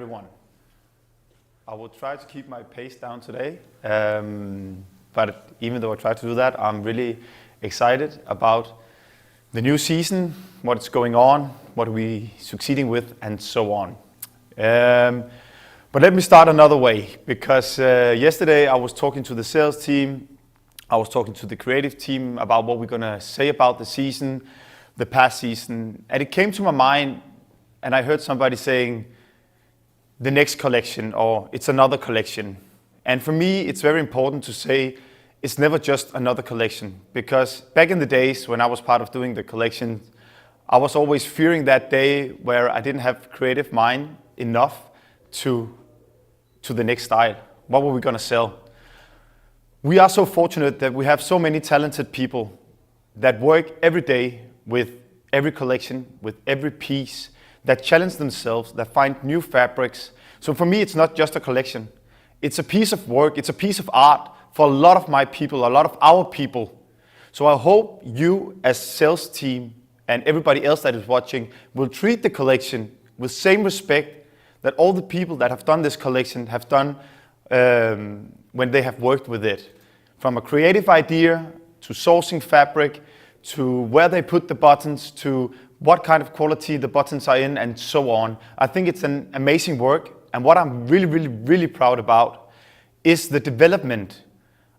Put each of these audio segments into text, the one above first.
everyone. I will try to keep my pace down today, but even though I try to do that, I'm really excited about the new season, what's going on, what we're succeeding with, and so on. But let me start another way, because yesterday I was talking to the sales team, I was talking to the creative team about what we're gonna say about the season, the past season, and it came to my mind, and I heard somebody saying, the next collection, or it's another collection. And for me, it's very important to say, it's never just another collection, because back in the days when I was part of doing the collection, I was always fearing that day where I didn't have creative mind enough to the next style. What were we gonna sell? We are so fortunate that we have so many talented people that work every day with every collection, with every piece, that challenge themselves, that find new fabrics. So for me, it's not just a collection. It's a piece of work, it's a piece of art for a lot of my people, a lot of our people. So I hope you as sales team and everybody else that is watching will treat the collection with same respect that all the people that have done this collection have done when they have worked with it. From a creative idea, to sourcing fabric, to where they put the buttons, to what kind of quality the buttons are in, and so on. I think it's an amazing work, and what I'm really proud about is the development.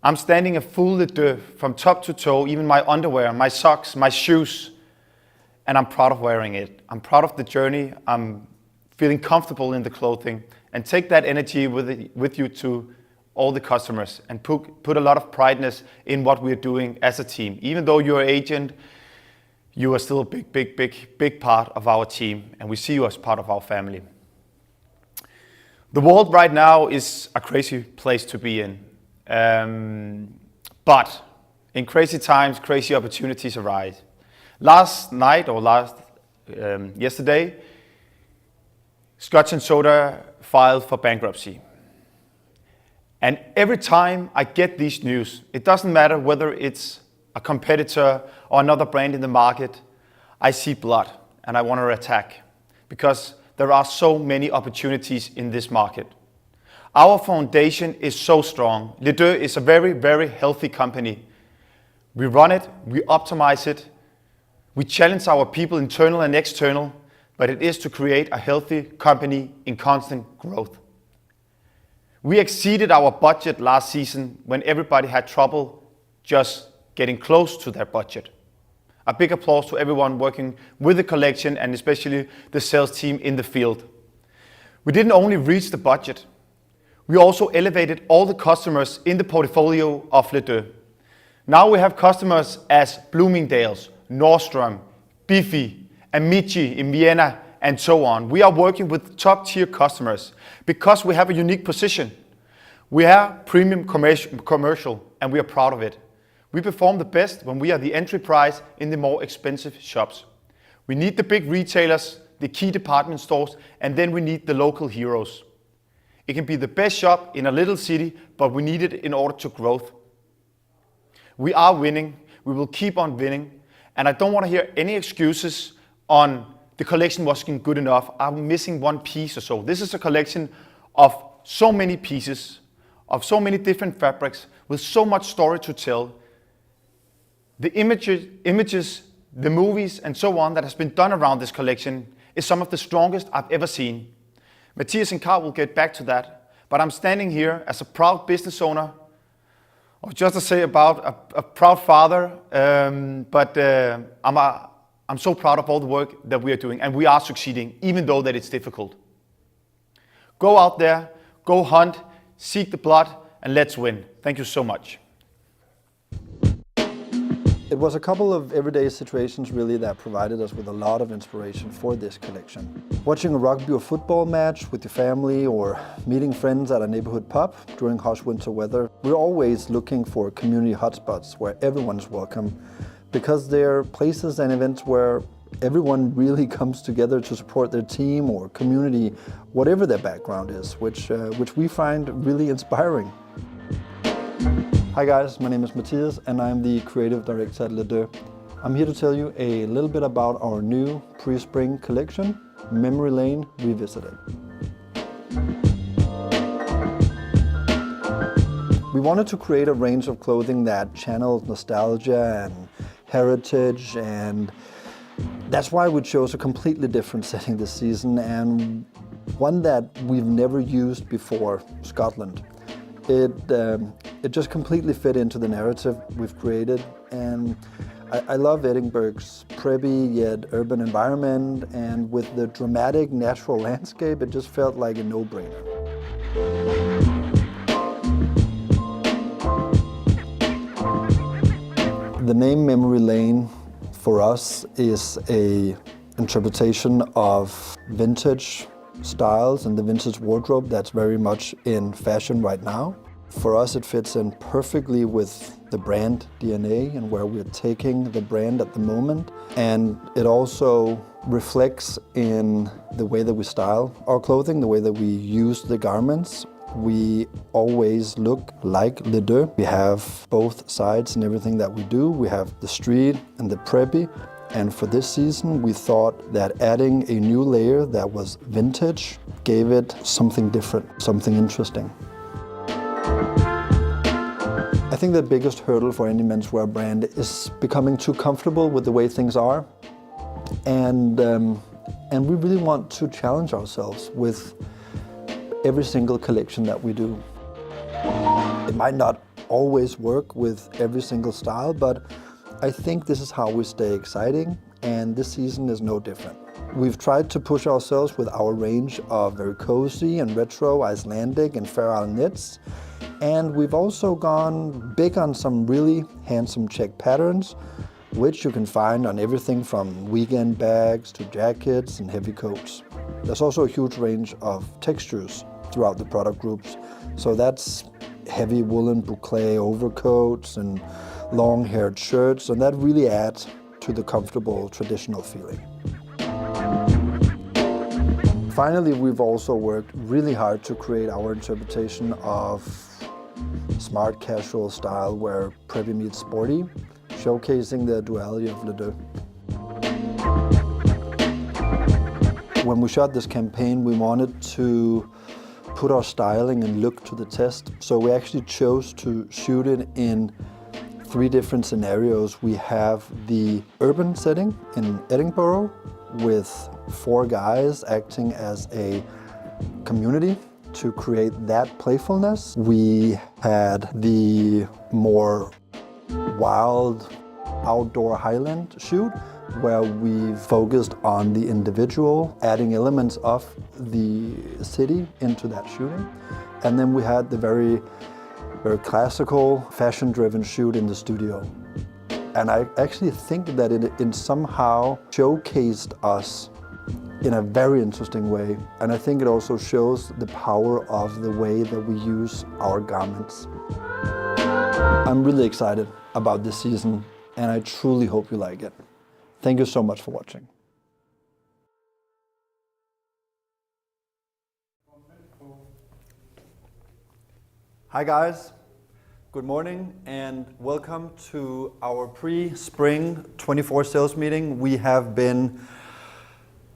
I'm standing a full Deux from top to toe, even my underwear, my socks, my shoes, and I'm proud of wearing it. I'm proud of the journey. I'm feeling comfortable in the clothing, and take that energy with you to all the customers, and put a lot of prideness in what we're doing as a team. Even though you're an agent, you are still a big part of our team, and we see you as part of our family. The world right now is a crazy place to be in. But in crazy times, crazy opportunities arise. Yesterday, Scotch & Soda filed for bankruptcy. And every time I get these news, it doesn't matter whether it's a competitor or another brand in the market, I see blood and I want to attack, because there are so many opportunities in this market. Our foundation is so strong. Deux is a very healthy company. We run it, we optimize it, we challenge our people, internal and external, but it is to create a healthy company in constant growth. We exceeded our budget last season when everybody had trouble just getting close to their budget. A big applause to everyone working with the collection, and especially the sales team in the field. We didn't only reach the budget, we also elevated all the customers in the portfolio of Deux. Now we have customers as Bloomingdale's, Nordstrom, Biffy, Amici in Vienna, and so on. We are working with top tier customers because we have a unique position. We are premium commercial, and we are proud of it. We perform the best when we are the entry price in the more expensive shops. We need the big retailers, the key department stores, and then we need the local heroes. It can be the best shop in a little city, but we need it in order to grow. We are winning, we will keep on winning, and I don't want to hear any excuses on the collection wasn't good enough, I'm missing one piece or so. This is a collection of so many pieces, of so many different fabrics, with so much story to tell. The images, the movies, and so on that has been done around this collection is some of the strongest I've ever seen. Matthias and Carl will get back to that, but I'm standing here as a proud business owner, or just to say about a proud father, I'm so proud of all the work that we are doing, and we are succeeding, even though that it's difficult. Go out there, go hunt, seek the blood, and let's win. Thank you so much. It was a couple of everyday situations really that provided us with a lot of inspiration for this collection. Watching a rugby or football match with your family, or meeting friends at a neighborhood pub during harsh winter weather, we're always looking for community hotspots where everyone is welcome, because they're places and events where everyone really comes together to support their team or community, whatever their background is, which we find really inspiring. Hi guys, my name is Matthias and I'm the creative director at Deux. I'm here to tell you a little bit about our new pre-spring collection, Memory Lane Revisited. We wanted to create a range of clothing that channels nostalgia and heritage, and that's why we chose a completely different setting this season, and one that we've never used before, Scotland. It just completely fit into the narrative we've created, and I love Edinburgh's preppy yet urban environment, and with the dramatic natural landscape, it just felt like a no-brainer. The name Memory Lane for us is an interpretation of vintage styles and the vintage wardrobe that's very much in fashion right now. For us, it fits in perfectly with the brand DNA and where we're taking the brand at the moment. And it also reflects in the way that we style our clothing, the way that we use the garments. We always look like Les Deux. We have both sides in everything that we do. We have the street and the preppy. And for this season, we thought that adding a new layer that was vintage gave it something different, something interesting. I think the biggest hurdle for any menswear brand is becoming too comfortable with the way things are. And we really want to challenge ourselves with every single collection that we do. It might not always work with every single style, but I think this is how we stay exciting, and this season is no different. We've tried to push ourselves with our range of very cozy and retro Icelandic and Fair Isle knits, and we've also gone big on some really handsome check patterns, which you can find on everything from weekend bags to jackets and heavy coats. There's also a huge range of textures throughout the product groups. So that's heavy woolen boucle overcoats and long-haired shirts, and that really adds to the comfortable traditional feeling. Finally, we've also worked really hard to create our interpretation of smart casual style where preppy meets sporty, showcasing the duality of Les Deux. When we shot this campaign, we wanted to put our styling and look to the test. So we actually chose to shoot it in 3 different scenarios. We have the urban setting in Edinburgh with 4 guys acting as a community to create that playfulness. We had the more wild outdoor Highland shoot where we focused on the individual, adding elements of the city into that shooting. And then we had the very classical, fashion-driven shoot in the studio. And I actually think that it somehow showcased us in a very interesting way. And I think it also shows the power of the way that we use our garments. I'm really excited about this season, and I truly hope you like it. Thank you so much for watching. Hi guys, good morning and welcome to our pre-spring 24 sales meeting. We have been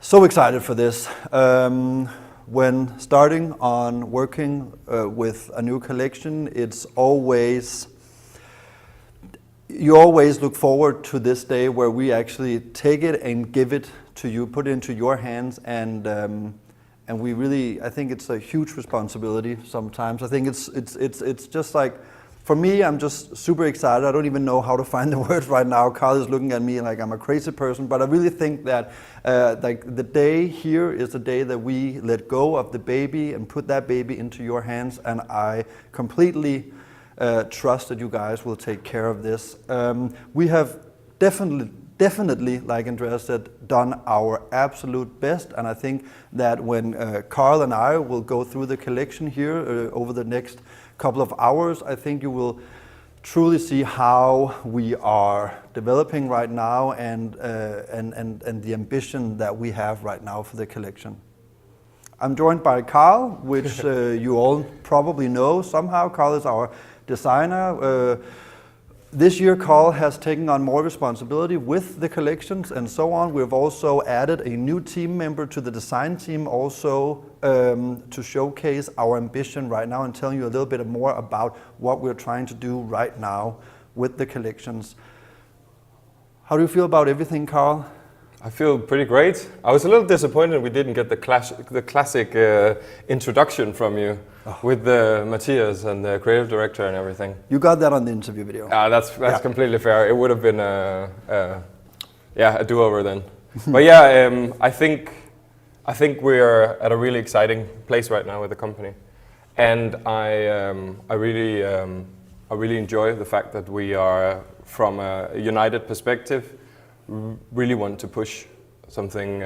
so excited for this. When starting on working with a new collection, you always look forward to this day where we actually take it and give it to you, put it into your hands, and we really, I think it's a huge responsibility sometimes. I think it's just like, for me, I'm just super excited. I don't even know how to find the words right now. Carl is looking at me like I'm a crazy person, but I really think that like the day here is the day that we let go of the baby and put that baby into your hands, and I completely trust that you guys will take care of this. We have definitely, like Andreas said, done our absolute best, and I think that when Carl and I will go through the collection here over the next couple of hours, I think you will truly see how we are developing right now and the ambition that we have right now for the collection. I'm joined by Carl, which you all probably know somehow. Carl is our designer. This year, Carl has taken on more responsibility with the collections and so on. We've also added a new team member to the design team also to showcase our ambition right now and tell you a little bit more about what we're trying to do right now with the collections. How do you feel about everything, Carl? I feel pretty great. I was a little disappointed we didn't get the classic introduction from you with the Matthias and the creative director and everything. You got that on the interview video. That's completely fair. It would have been a do-over then. But yeah, I think we're at a really exciting place right now with the company, and I really enjoy the fact that we are, from a united perspective, really want to push something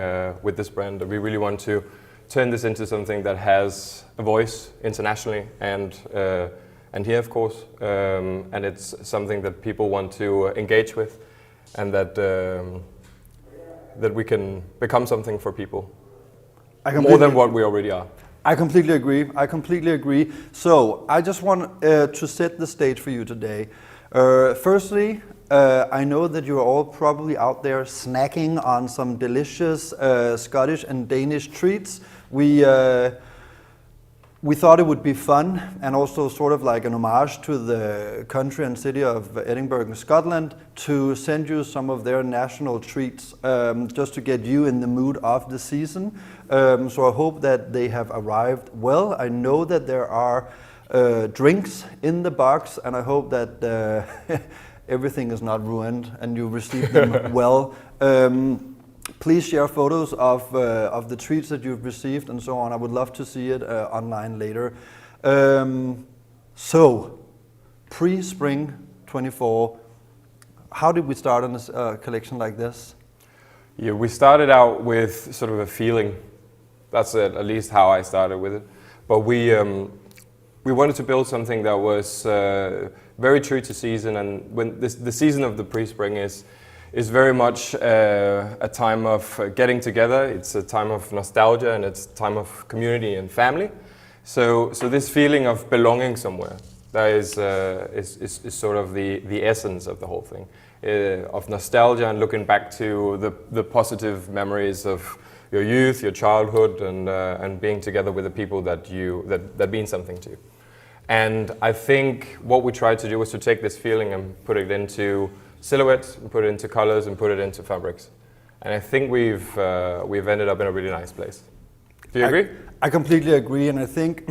with this brand. We really want to turn this into something that has a voice internationally and here, of course, and it's something that people want to engage with, and that we can become something for people more than what we already are. I completely agree. So I just want to set the stage for you today. Firstly, I know that you're all probably out there snacking on some delicious Scottish and Danish treats. We thought it would be fun and also sort of like an homage to the country and city of Edinburgh in Scotland to send you some of their national treats just to get you in the mood of the season. So I hope that they have arrived well. I know that there are drinks in the box, and I hope that everything is not ruined and you receive them well. Please share photos of the treats that you've received and so on. I would love to see it online later. So, pre-spring 24, how did we start on this collection like this? Yeah, we started out with sort of a feeling. That's at least how I started with it. But we wanted to build something that was very true to season, and when the season of the pre-spring is very much a time of getting together. It's a time of nostalgia, and it's a time of community and family. So this feeling of belonging somewhere, that is sort of the essence of the whole thing, of nostalgia and looking back to the positive memories of your youth, your childhood, and being together with the people that mean something to you. And I think what we tried to do was to take this feeling and put it into silhouettes, and put it into colors, and put it into fabrics. And I think we've ended up in a really nice place. Do you agree? I completely agree, and I think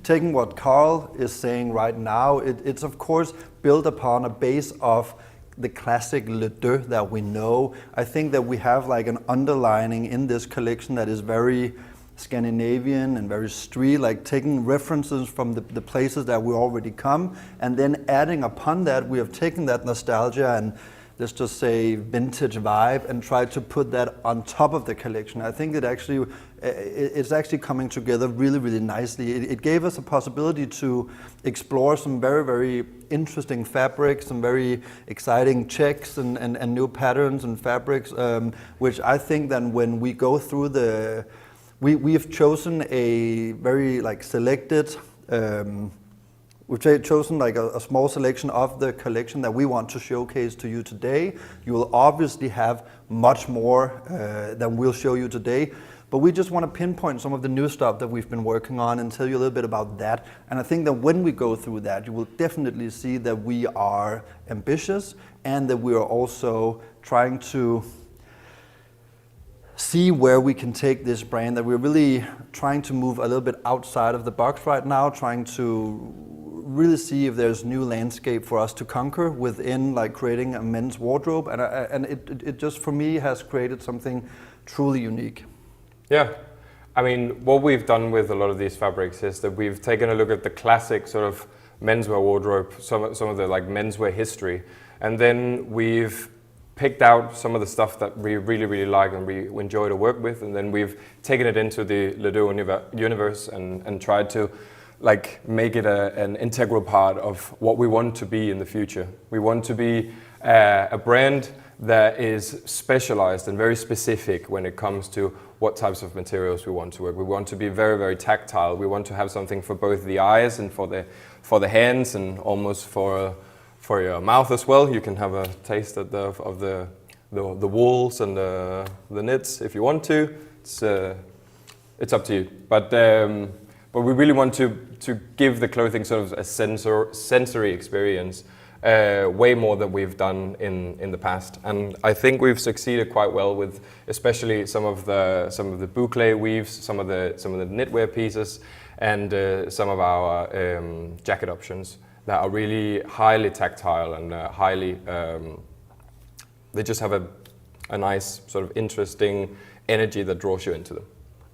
taking what Carl is saying right now, it's of course built upon a base of the classic Deux that we know. I think that we have like an underlining in this collection that is very Scandinavian and very street, like taking references from the places that we already come, and then adding upon that, we have taken that nostalgia and let's just say vintage vibe and tried to put that on top of the collection. I think it's actually coming together really, really nicely. It gave us a possibility to explore some very, very interesting fabrics, some very exciting checks and new patterns and fabrics, which I think then when we go through we have chosen a very like selected, we've chosen like a small selection of the collection that we want to showcase to you today. You will obviously have much more than we'll show you today, but we just want to pinpoint some of the new stuff that we've been working on and tell you a little bit about that. And I think that when we go through that, you will definitely see that we are ambitious and that we are also trying to see where we can take this brand, that we're really trying to move a little bit outside of the box right now, trying to really see if there's new landscape for us to conquer within like creating a men's wardrobe, and it just for me has created something truly unique. Yeah, I mean what we've done with a lot of these fabrics is that we've taken a look at the classic sort of menswear wardrobe, some of the like menswear history, and then we've picked out some of the stuff that we really, really like and we enjoy to work with, and then we've taken it into the Deux universe and tried to like make it an integral part of what we want to be in the future. We want to be a brand that is specialized and very specific when it comes to what types of materials we want to work. We want to be very, very tactile. We want to have something for both the eyes and for the hands, and almost for for your mouth as well. You can have a taste of the wools and the knits if you want to. It's up to you. But we really want to give the clothing sort of a sensory experience, way more than we've done in the past. And I think we've succeeded quite well with, especially some of the boucle weaves, some of the knitwear pieces, and some of our jacket options that are really highly tactile and highly. They just have a nice sort of interesting energy that draws you into them.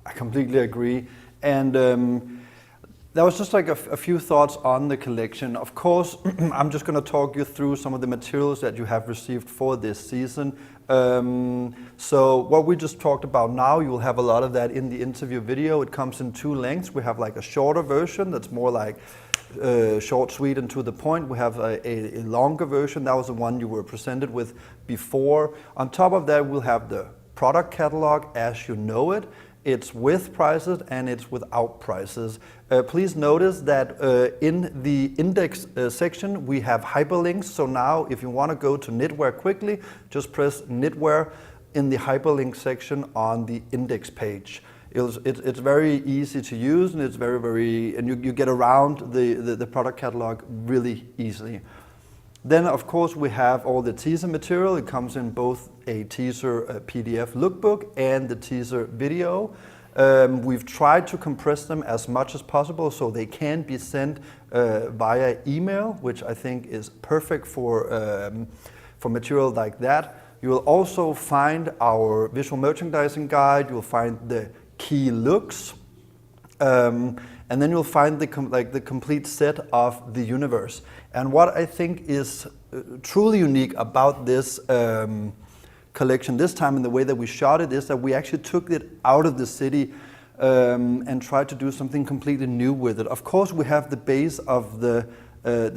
I completely agree. And that was just like a few thoughts on the collection. Of course, I'm just going to talk you through some of the materials that you have received for this season. So what we just talked about now, you'll have a lot of that in the interview video. It comes in two lengths. We have like a shorter version that's more like short, sweet, and to the point. We have a longer version. That was the one you were presented with before. On top of that, we'll have the product catalog as you know it. It's with prices and it's without prices. Please notice that in the index section we have hyperlinks. So now if you want to go to knitwear quickly, just press knitwear in the hyperlink section on the index page. It's very easy to use, and it's and you get around the product catalog really easily. Then of course we have all the teaser material. It comes in both a teaser PDF lookbook and the teaser video. We've tried to compress them as much as possible so they can be sent via email, which I think is perfect for material like that. You will also find our visual merchandising guide. You'll find the key looks, and then you'll find the complete set of the universe. And what I think is truly unique about this collection this time, in the way that we shot it, is that we actually took it out of the city and tried to do something completely new with it. Of course, we have the base of the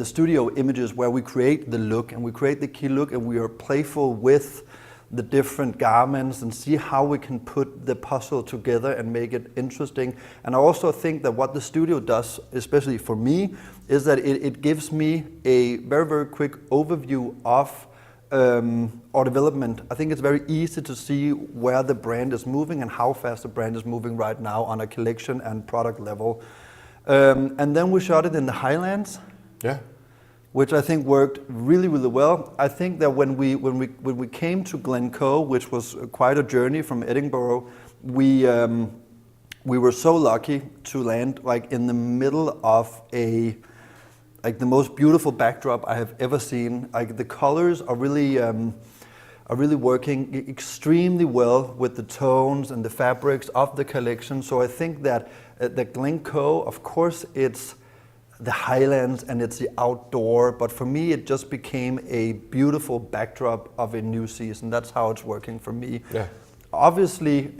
studio images where we create the look and we create the key look, and we are playful with the different garments and see how we can put the puzzle together and make it interesting. And I also think that what the studio does, especially for me, is that it gives me a very, very quick overview of our development. I think it's very easy to see where the brand is moving and how fast the brand is moving right now on a collection and product level. And then we shot it in the Highlands. Yeah. Which I think worked really, really well. I think that when we came to Glencoe, which was quite a journey from Edinburgh, we were so lucky to land like in the middle of the most beautiful backdrop I have ever seen. Like the colors are really working extremely well with the tones and the fabrics of the collection. So I think that the Glencoe, of course, it's the Highlands and it's the outdoor, but for me it just became a beautiful backdrop of a new season. That's how it's working for me. Yeah. Obviously,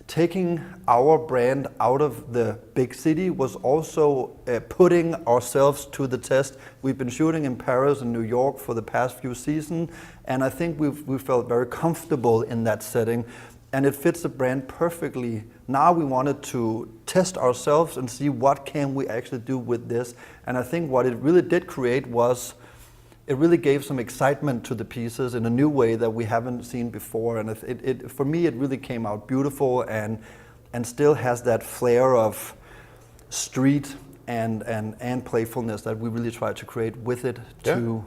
taking our brand out of the big city was also putting ourselves to the test. We've been shooting in Paris and New York for the past few seasons, and I think we felt very comfortable in that setting, and it fits the brand perfectly. Now we wanted to test ourselves and see what can we actually do with this. And I think what it really did create was, it really gave some excitement to the pieces in a new way that we haven't seen before. And for me, it really came out beautiful and still has that flair of street and playfulness that we really tried to create with it too.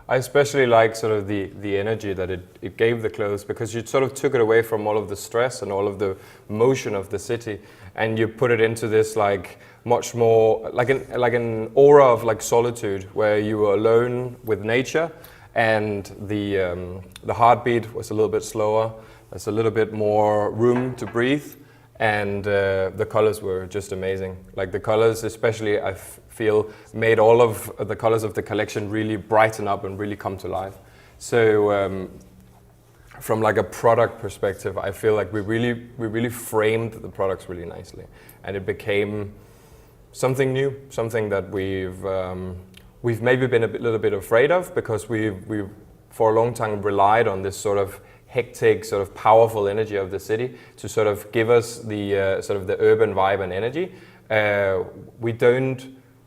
I especially like sort of the energy that it gave the clothes, because you sort of took it away from all of the stress and all of the motion of the city, and you put it into this like much more like an aura of like solitude, where you were alone with nature, and the heartbeat was a little bit slower. There's a little bit more room to breathe, and the colors were just amazing. Like the colors, especially, I feel made all of the colors of the collection really brighten up and really come to life. So from like a product perspective, I feel like we really framed the products really nicely, and it became something new, something that we've maybe been a little bit afraid of, because we've for a long time relied on this sort of hectic, sort of powerful energy of the city to sort of give us the sort of the urban vibe and energy.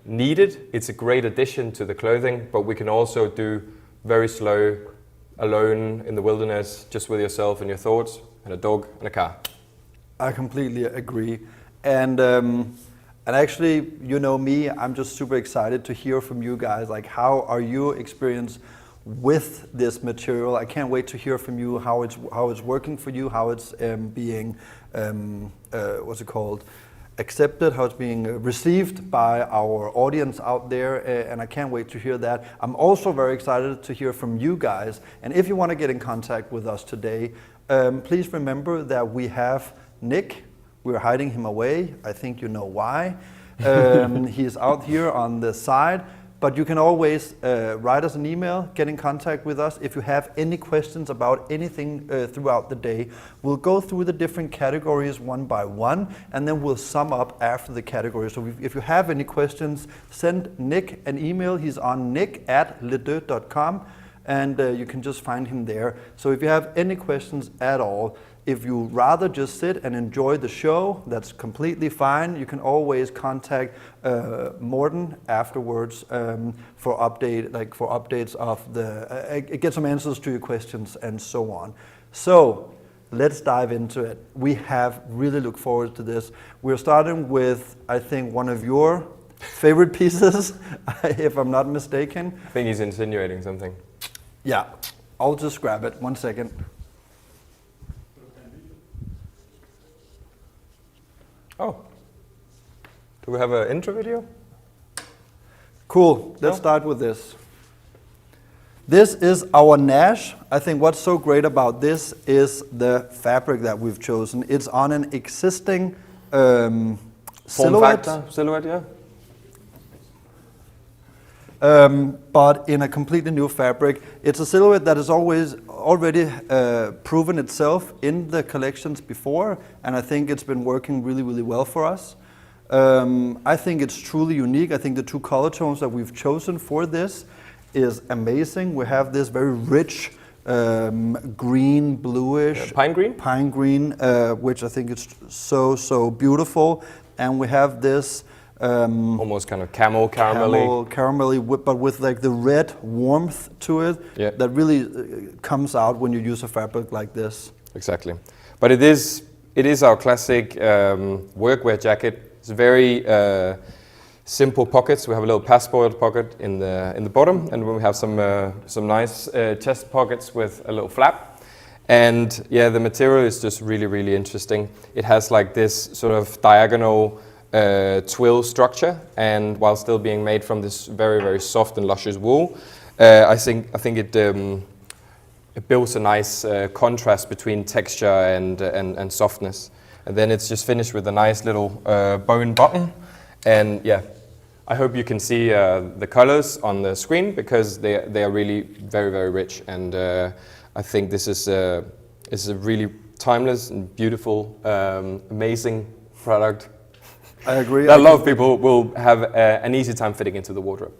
needed. It's a great addition to the clothing, but we can also do very slow, alone in the wilderness, just with yourself and your thoughts, and a dog and a car. I completely agree. And actually, you know me, I'm just super excited to hear from you guys. Like, how are your experience with this material? I can't wait to hear from you how it's working for you, how it's being what's it called, accepted, how it's being received by our audience out there, and I can't wait to hear that. I'm also very excited to hear from you guys, and if you want to get in contact with us today, please remember that we have Nick. We're hiding him away. I think you know why. He's out here on the side. But you can always write us an email, get in contact with us if you have any questions about anything throughout the day. We'll go through the different categories one by one, and then we'll sum up after the categories. So if you have any questions, send Nick an email. He's on nick@deux.com, and you can just find him there. So if you have any questions at all, if you rather just sit and enjoy the show, that's completely fine. You can always contact Morten afterwards for updates of get some answers to your questions and so on. So let's dive into it. We have really looked forward to this. We're starting with, I think, one of your favorite pieces, if I'm not mistaken. I think he's insinuating something. Yeah, I'll just grab it. 1 second. Oh, do we have an intro video? Cool, let's start with this. This is our Nash. I think what's so great about this is the fabric that we've chosen. It's on an existing silhouette. Silhouette, yeah. But in a completely new fabric. It's a silhouette that has already proven itself in the collections before, and I think it's been working really, really well for us. I think it's truly unique. I think the two color tones that we've chosen for this is amazing. We have this very rich green, bluish, pine green, which I think is so beautiful. And we have this almost kind of caramelly, but with like the red warmth to it that really comes out when you use a fabric like this. Exactly, but it is our classic workwear jacket. It's very simple pockets. We have a little passport pocket in the bottom, and we have some nice chest pockets with a little flap. And yeah, the material is just really interesting. It has like this sort of diagonal twill structure, and while still being made from this very soft and luscious wool, I think it builds a nice contrast between texture and softness. And then it's just finished with a nice little bone button. And yeah, I hope you can see the colors on the screen, because they are really very rich. And I think this is a really timeless and beautiful, amazing product. I agree. That a lot of people will have an easy time fitting into the wardrobe.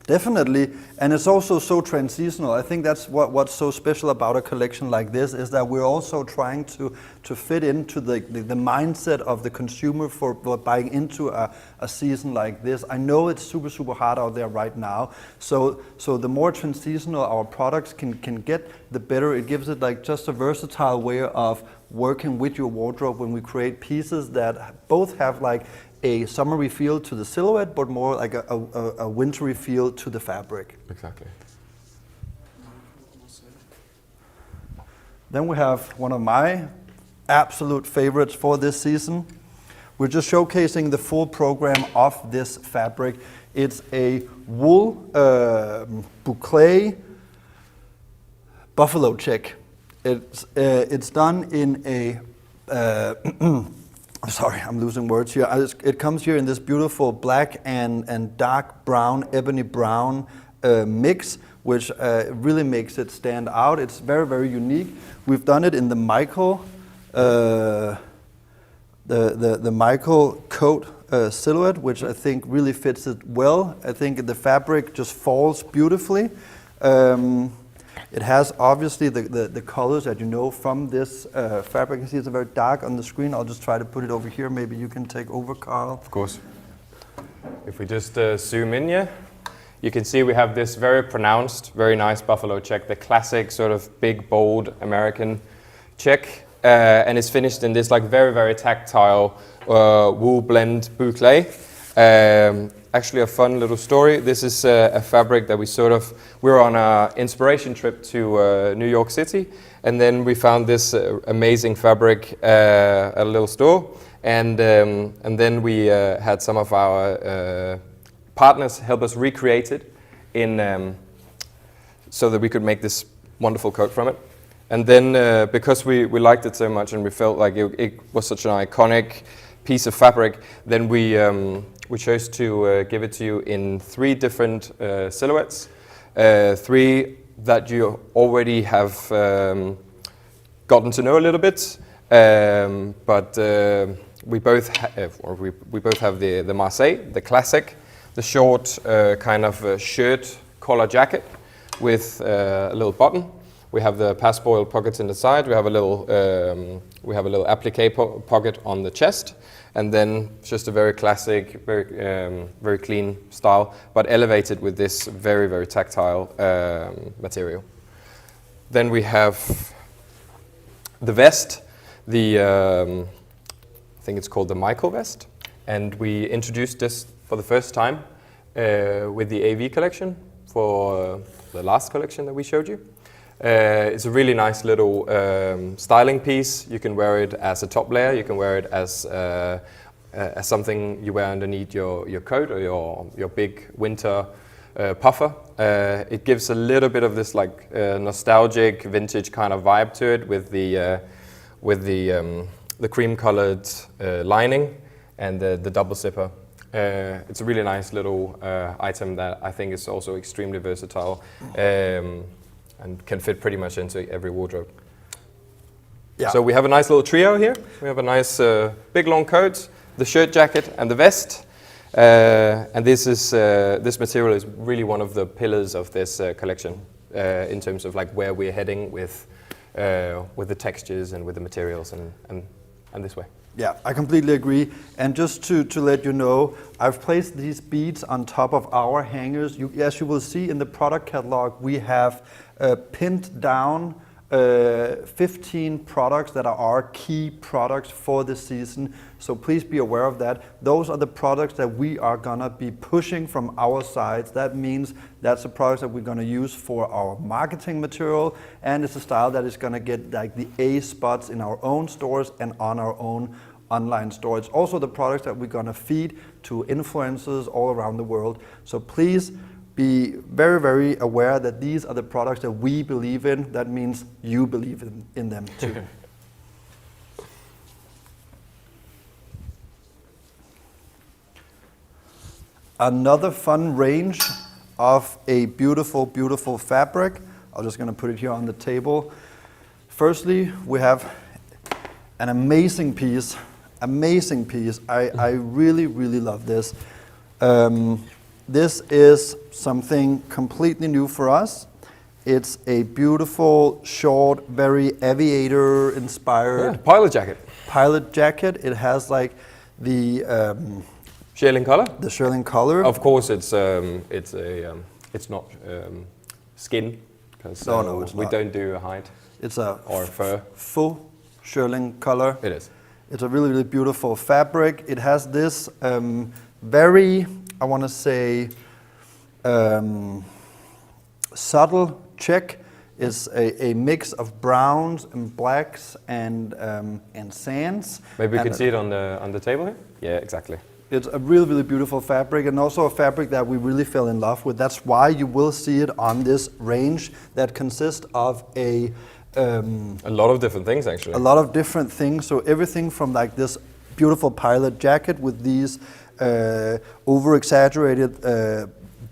Definitely, and it's also so transitional. I think that's what's so special about a collection like this, is that we're also trying to fit into the mindset of the consumer for buying into a season like this. I know it's super hard out there right now, so the more transitional our products can get, the better. It gives it like just a versatile way of working with your wardrobe when we create pieces that both have like a summery feel to the silhouette, but more like a wintry feel to the fabric. Exactly. Then we have one of my absolute favorites for this season. We're just showcasing the full program of this fabric. It's a wool boucle buffalo check. It's done in a sorry, I'm losing words here. It comes here in this beautiful black and dark brown, ebony brown mix, which really makes it stand out. It's very unique. We've done it in the Michael, the Michael coat silhouette, which I think really fits it well. I think the fabric just falls beautifully. It has obviously the colors that you know from this fabric. You can see it's very dark on the screen. I'll just try to put it over here. Maybe you can take over, Carl. Of course. If we just zoom in here, you can see we have this very pronounced, very nice buffalo check, the classic sort of big, bold American check. And it's finished in this like very, very tactile wool blend boucle. Actually a fun little story. This is a fabric that we were on an inspiration trip to New York City, and then we found this amazing fabric at a little store, and then we had some of our partners help us recreate it so that we could make this wonderful coat from it. And then because we liked it so much and we felt like it was such an iconic piece of fabric, then we chose to give it to you in 3 different silhouettes. 3 that you already have gotten to know a little bit, but we both have the Marseille, the classic, the short kind of shirt collar jacket with a little button. We have the passport pockets in the side. We have a little applique pocket on the chest, and then just a very classic, very clean style, but elevated with this very, very tactile material. Then we have the vest, I think it's called the Michael vest, and we introduced this for the first time with the AV collection for the last collection that we showed you. It's a really nice little styling piece. You can wear it as a top layer. You can wear it as something you wear underneath your coat or your big winter puffer. It gives a little bit of this like nostalgic vintage kind of vibe to it with the cream-colored lining and the double zipper. It's a really nice little item that I think is also extremely versatile. And can fit pretty much into every wardrobe. Yeah. So we have a nice little trio here. We have a nice big long coat, the shirt jacket and the vest. And this material is really one of the pillars of this collection in terms of like where we're heading with the textures and with the materials and this way. Yeah, I completely agree. And just to let you know, I've placed these beads on top of our hangers. As you will see in the product catalog, we have pinned down 15 products that are our key products for this season. So please be aware of that. Those are the products that we are gonna be pushing from our sides. That means that's the products that we're gonna use for our marketing material, and it's a style that is gonna get like the A spots in our own stores and on our own online store. It's also the products that we're gonna feed to influencers all around the world. So please be very, very aware that these are the products that we believe in. That means you believe in them too. Another fun range of a beautiful, beautiful fabric. I'm just gonna put it here on the table. Firstly, we have an amazing piece. I really, really love this. This is something completely new for us. It's a beautiful, short, very aviator-inspired pilot jacket. Pilot jacket. It has like the shearling collar. The shearling collar. Of course, it's not skin because no, it's we not. don't do a hide. It's a or fur. Full shearling collar. It is. It's a really, really beautiful fabric. It has this very, I want to say, subtle check. It's a mix of browns and blacks and sands. Maybe we can see it on the table here. Yeah, exactly. It's a really, really beautiful fabric, and also a fabric that we really fell in love with. That's why you will see it on this range that consists of a lot of different things, actually. A lot of different things. So everything from like this beautiful pilot jacket with these over-exaggerated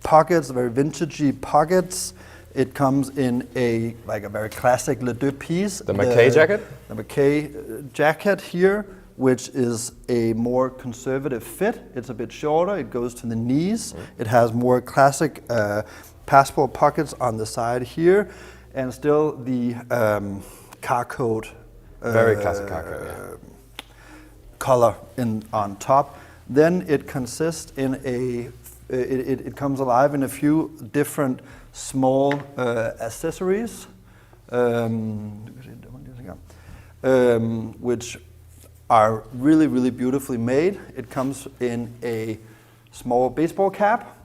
pockets, very vintagey pockets. It comes in a very classic Le Deux piece. The Mackay jacket? The Mackay jacket here, which is a more conservative fit. It's a bit shorter, it goes to the knees. It has more classic passport pockets on the side here, and still the car coat. Very classic car coat, yeah. Color on top. Then it consists in it comes alive in a few different small accessories, which are really, really beautifully made. It comes in a small baseball cap,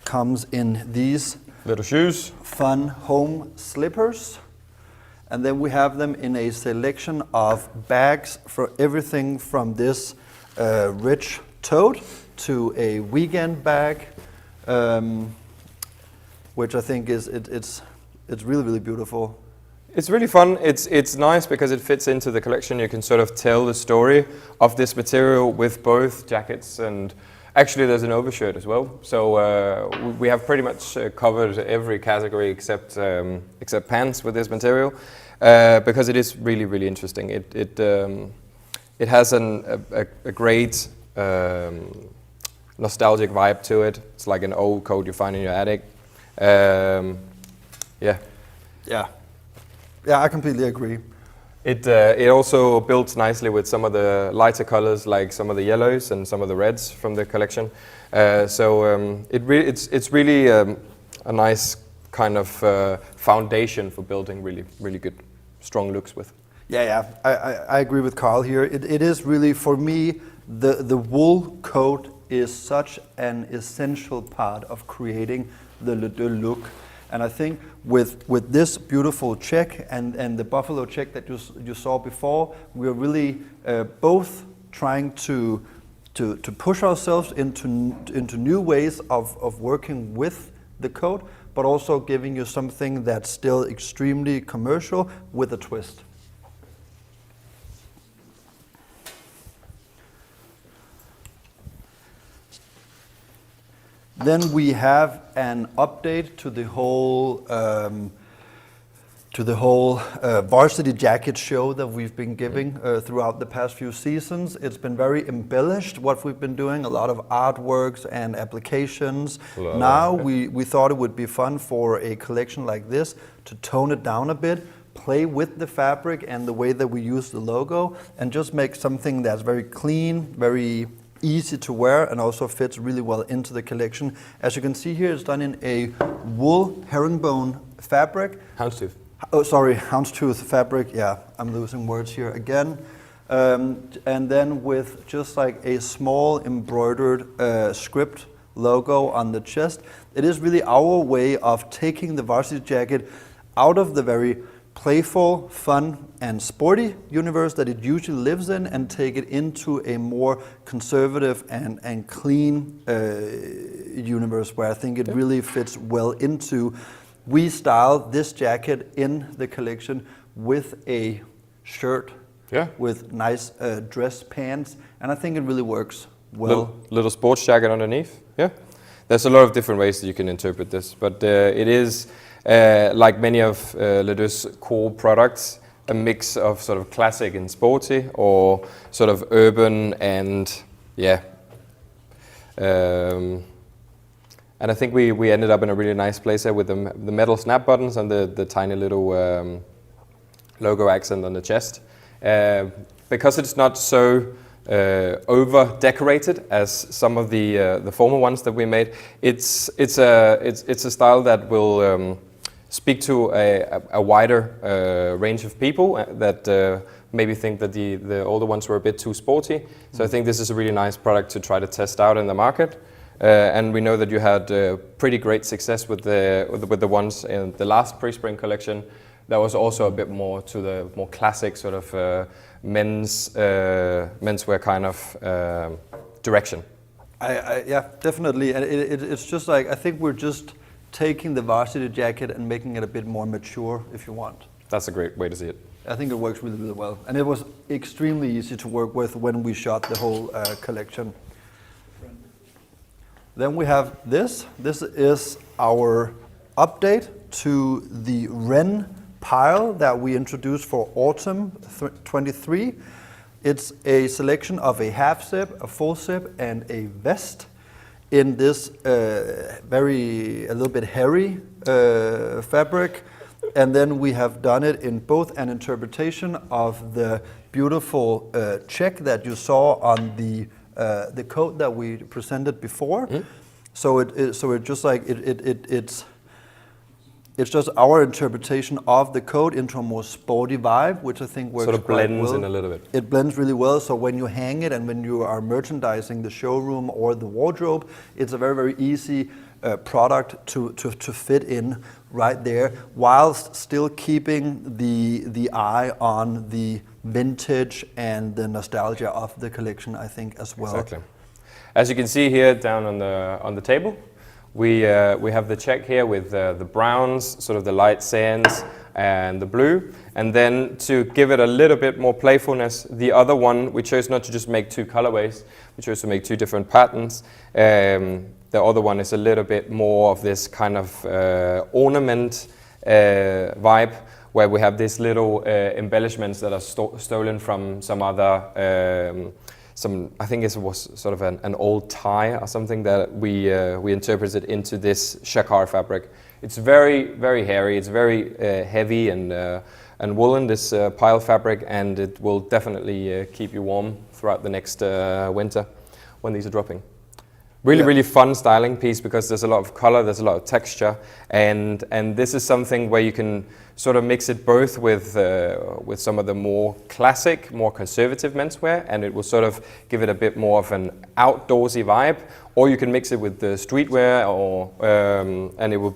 comes in these Little shoes. fun home slippers, and then we have them in a selection of bags for everything from this rich tote to a weekend bag, which I think it's really, really beautiful. It's really fun. It's nice because it fits into the collection. You can sort of tell the story of this material with both jackets, and actually there's an overshirt as well. So we have pretty much covered every category except pants with this material, because it is really, really interesting. It has a great nostalgic vibe to it. It's like an old coat you find in your attic. Yeah. Yeah, I completely agree. It also builds nicely with some of the lighter colors, like some of the yellows and some of the reds from the collection. It's really a nice kind of foundation for building really, really good, strong looks with. Yeah, I agree with Carl here. It is really, for me, the wool coat is such an essential part of creating the look. And I think with this beautiful check and the buffalo check that you saw before, we're really both trying to push ourselves into new ways of working with the coat, but also giving you something that's still extremely commercial with a twist. Then we have an update to the whole varsity jacket show that we've been giving throughout the past few seasons. It's been very embellished, what we've been doing, a lot of artworks and applications. Now we thought it would be fun for a collection like this to tone it down a bit, play with the fabric and the way that we use the logo, and just make something that's very clean, very easy to wear, and also fits really well into the collection. As you can see here, it's done in a wool herringbone fabric. Houndstooth. Oh, sorry, houndstooth fabric. Yeah, I'm losing words here again. And then with just like a small embroidered script logo on the chest. It is really our way of taking the varsity jacket out of the very playful, fun, and sporty universe that it usually lives in, and take it into a more conservative and clean universe, where I think it really fits well into. We styled this jacket in the collection with a shirt, with nice dress pants, and I think it really works well. Little sports jacket underneath, yeah. There's a lot of different ways that you can interpret this, but it is, like many of Deux' core products, a mix of sort of classic and sporty, or sort of urban and, yeah. And I think we ended up in a really nice place there with the metal snap buttons and the tiny little logo accent on the chest. Because it's not so over decorated as some of the former ones that we made, it's a style that will speak to a wider range of people that maybe think that the older ones were a bit too sporty. So I think this is a really nice product to try to test out in the market. And we know that you had pretty great success with the ones in the last pre-spring collection. That was also a bit more to the more classic sort of menswear kind of direction. Yeah, definitely. And it's just like, I think we're just taking the varsity jacket and making it a bit more mature, if you want. That's a great way to see it. I think it works really, really well. And it was extremely easy to work with when we shot the whole collection. Then we have this. This is our update to the Wren pile that we introduced for autumn 23. It's a selection of a half zip, a full zip, and a vest in this a little bit hairy fabric. And then we have done it in both an interpretation of the beautiful check that you saw on the the coat that we presented before. So it's just our interpretation of the coat into a more sporty vibe, which I think works sort of quite blends well. in a little bit. It blends really well. So when you hang it and when you are merchandising the showroom or the wardrobe, it's a very, very easy product to fit in right there, whilst still keeping the eye on the vintage and the nostalgia of the collection, I think, as well. Exactly. As you can see here down on the table, we have the check here with the browns, sort of the light sands, and the blue. And then to give it a little bit more playfulness, the other one, we chose not to just make two colorways, we chose to make two different patterns. The other one is a little bit more of this kind of ornament vibe, where we have these little embellishments that are stolen from some other, I think it was sort of an old tie or something that we interpreted into this jacquard fabric. It's very, very hairy, it's very heavy and woolen, this pile fabric, and it will definitely keep you warm throughout the next winter when these are dropping. Really fun styling piece because there's a lot of color, there's a lot of texture, and this is something where you can sort of mix it both with some of the more classic, more conservative menswear, and it will sort of give it a bit more of an outdoorsy vibe, or you can mix it with the streetwear, or and it will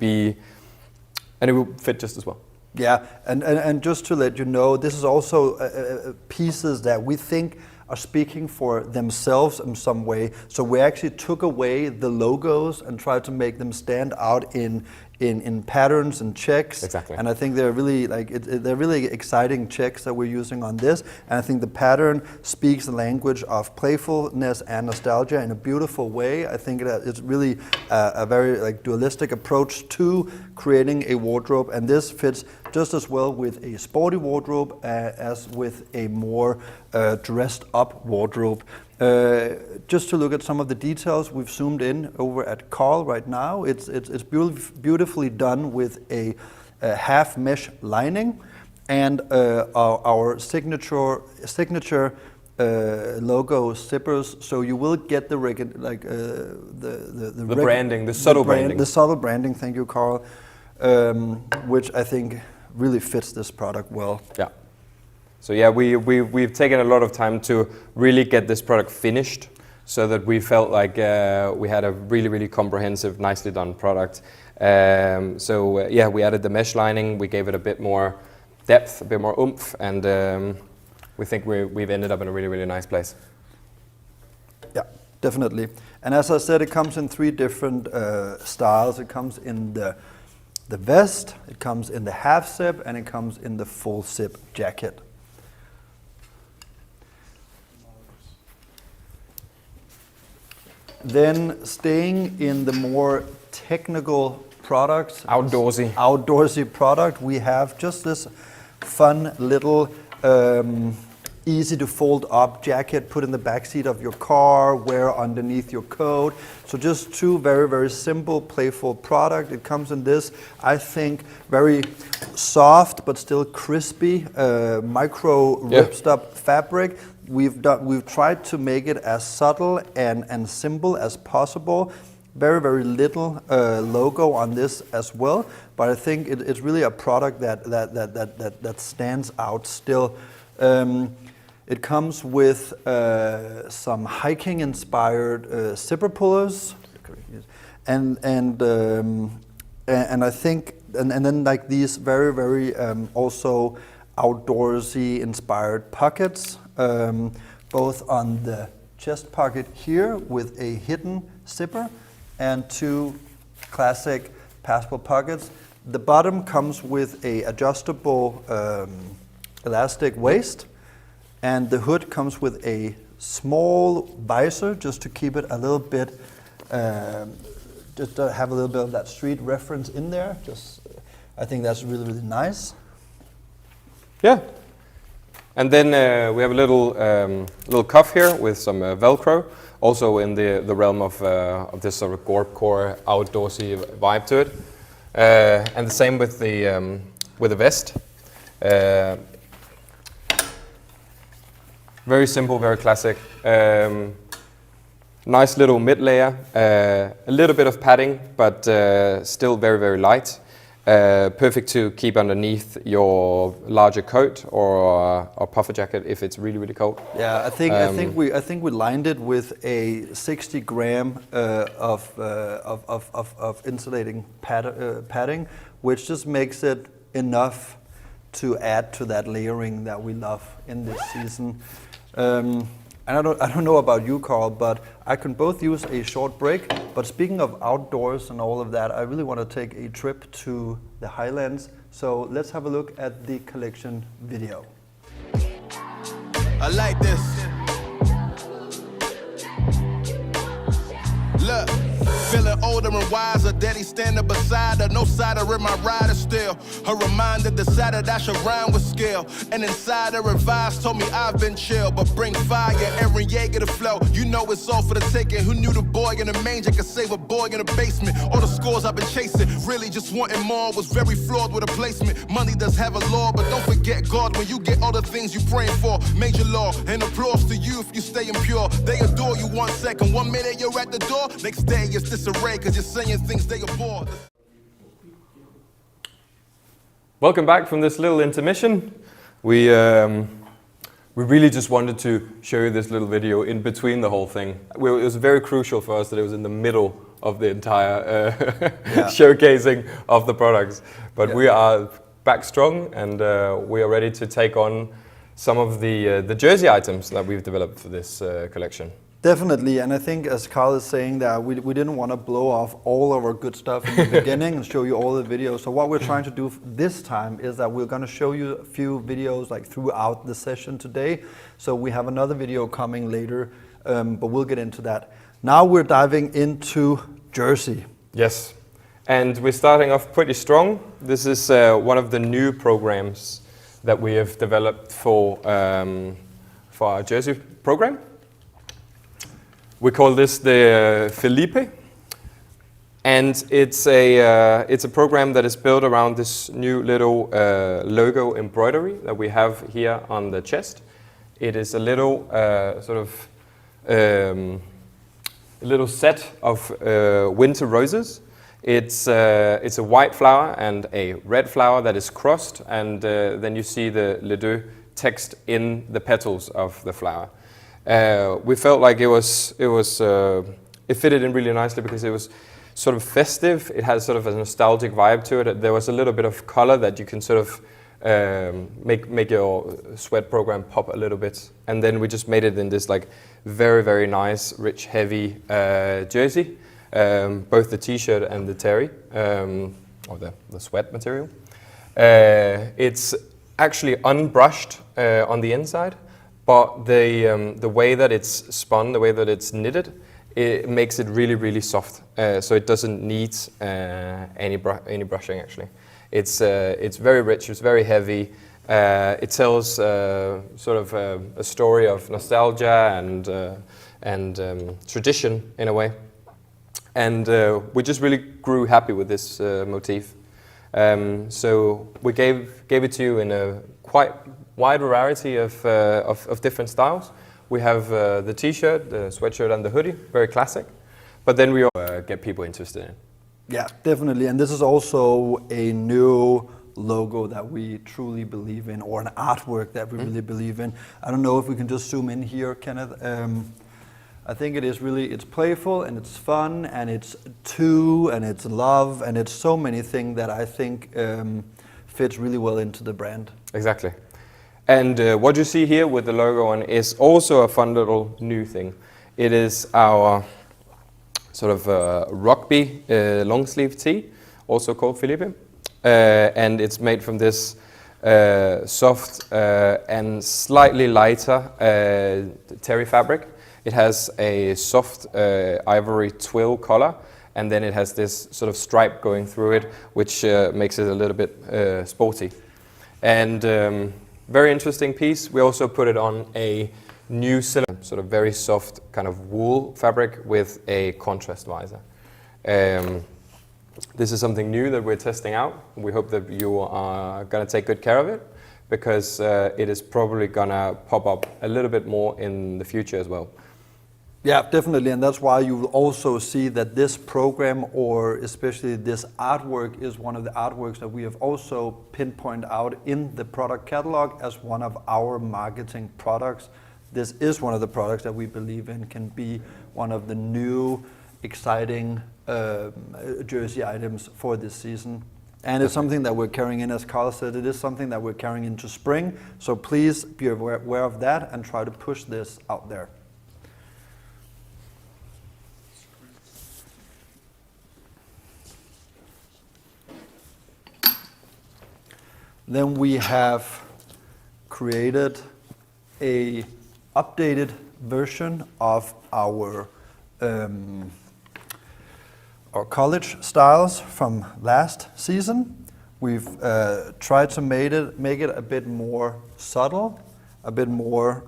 fit just as well. Yeah, and just to let you know, this is also pieces that we think are speaking for themselves in some way. So we actually took away the logos and tried to make them stand out in patterns and checks. Exactly. And I think they're really they're really exciting checks that we're using on this. And I think the pattern speaks the language of playfulness and nostalgia in a beautiful way. I think it's really a very dualistic approach to creating a wardrobe, and this fits just as well with a sporty wardrobe as with a more dressed up wardrobe. Just to look at some of the details, we've zoomed in over at Carl right now. It's beautifully done with a half mesh lining, and our signature logo zippers. So you will get the branding, the subtle branding. The subtle branding. Thank you, Carl. Which I think really fits this product well. Yeah. So yeah, we've taken a lot of time to really get this product finished, so that we felt like we had a really, really comprehensive, nicely done product. Yeah, we added the mesh lining, we gave it a bit more depth, a bit more oomph, and we think we've ended up in a really, really nice place. Yeah, definitely. And as I said, it comes in 3 different styles. It comes in the vest, it comes in the half zip, and it comes in the full zip jacket. Then staying in the more technical products, outdoorsy product, we have just this fun little easy to fold up jacket, put in the back seat of your car, wear underneath your coat. So just 2 very, very simple, playful product. It comes in this, I think, very soft but still crispy, micro ripped up fabric. We've tried to make it as subtle and simple as possible. Very, very little logo on this as well, but I think it's really a product that stands out still. It comes with some hiking-inspired zipper pullers, and I think, and then like these very, very also outdoorsy inspired pockets, both on the chest pocket here with a hidden zipper, and 2 classic passport pockets. The bottom comes with a adjustable elastic waist, and the hood comes with a small visor just to keep it a little bit, just to have a little bit of that street reference in there. I think that's really, really nice. Yeah. And then we have a little cuff here with some Velcro, also in the realm of this sort of gorpcore outdoorsy vibe to it. And the same with the vest. Very simple, very classic. Nice little mid layer, a little bit of padding, but still very, very light. Perfect to keep underneath your larger coat or puffer jacket if it's really, really cold. Yeah, I think we lined it with a 60 gram of insulating padding, which just makes it enough to add to that layering that we love in this season. And I don't know about you, Carl, but I can both use a short break. But speaking of outdoors and all of that, I really want to take a trip to the Highlands. So let's have a look at the collection video. I like this. Look, feeling older and wiser. Daddy standing beside her, no cider in my rider still. Her reminder decided I should rhyme with skill. And inside her advice told me I've been chill, but bring fire, Aaron Yeager to flow. You know it's all for the taking. Who knew the boy in the manger could save a boy in the basement? All the scores I've been chasing, really just wanting more. Was very flawed with a placement. Money does have a law, but don't forget God when you get all the things you praying for. Major law and applause to you if you stay impure. They adore you 1 second, 1 minute you're at the door. Next day it's disarray cause you're saying things they abhor. Welcome back from this little intermission. We really just wanted to show you this little video in between the whole thing. It was very crucial for us that it was in the middle of the entire showcasing of the products. But we are back strong and we are ready to take on some of the jersey items that we've developed for this collection. Definitely, and I think as Carl is saying that we didn't want to blow off all of our good stuff in the beginning and show you all the videos. So what we're trying to do this time is that we're going to show you a few videos like throughout the session today. So we have another video coming later, but we'll get into that. Now we're diving into jersey. Yes, and we're starting off pretty strong. This is one of the new programs that we have developed for our jersey program. We call this the Felipe, and it's a program that is built around this new little logo embroidery that we have here on the chest. It is a little a little set of winter roses. It's a white flower and a red flower that is crossed, and then you see the Les Deux text in the petals of the flower. We felt like it fitted in really nicely because it was sort of festive. It had sort of a nostalgic vibe to it. There was a little bit of color that you can sort of make your sweat program pop a little bit. And then we just made it in this like very, very nice, rich, heavy jersey. Both the t-shirt and the terry, or the sweat material. It's actually unbrushed on the inside. But the way that it's spun, the way that it's knitted, it makes it really, really soft. So it doesn't need any brushing actually. It's very rich. It's very heavy. It tells sort of a story of nostalgia and tradition in a way. And we just really grew happy with this motif. So we gave it to you in a quite wide variety of different styles. We have the t-shirt, the sweatshirt and the hoodie, very classic. But then we get people interested in it. Yeah, definitely. And this is also a new logo that we truly believe in, or an artwork that we really believe in. I don't know if we can just zoom in here, Kenneth. I think it is really, it's playful and it's fun and it's two and it's love and it's so many things that I think fits really well into the brand. Exactly. And what you see here with the logo on is also a fun little new thing. It is our sort of rugby long sleeve tee, also called Felipe. And it's made from this soft and slightly lighter terry fabric. It has a soft ivory twill collar, and then it has this sort of stripe going through it, which makes it a little bit sporty. And very interesting piece. We also put it on a new cylinder, sort of very soft kind of wool fabric with a contrast visor. This is something new that we're testing out. We hope that you are going to take good care of it, because it is probably going to pop up a little bit more in the future as well. Yeah, definitely, and that's why you will also see that this program, or especially this artwork, is one of the artworks that we have also pinpointed out in the product catalog as one of our marketing products. This is one of the products that we believe in can be one of the new, exciting jersey items for this season. And it's something that we're carrying in, as Carl said, it is something that we're carrying into spring. So please be aware of that and try to push this out there. Then we have created a updated version of our college styles from last season. We've tried to make it a bit more subtle, a bit more,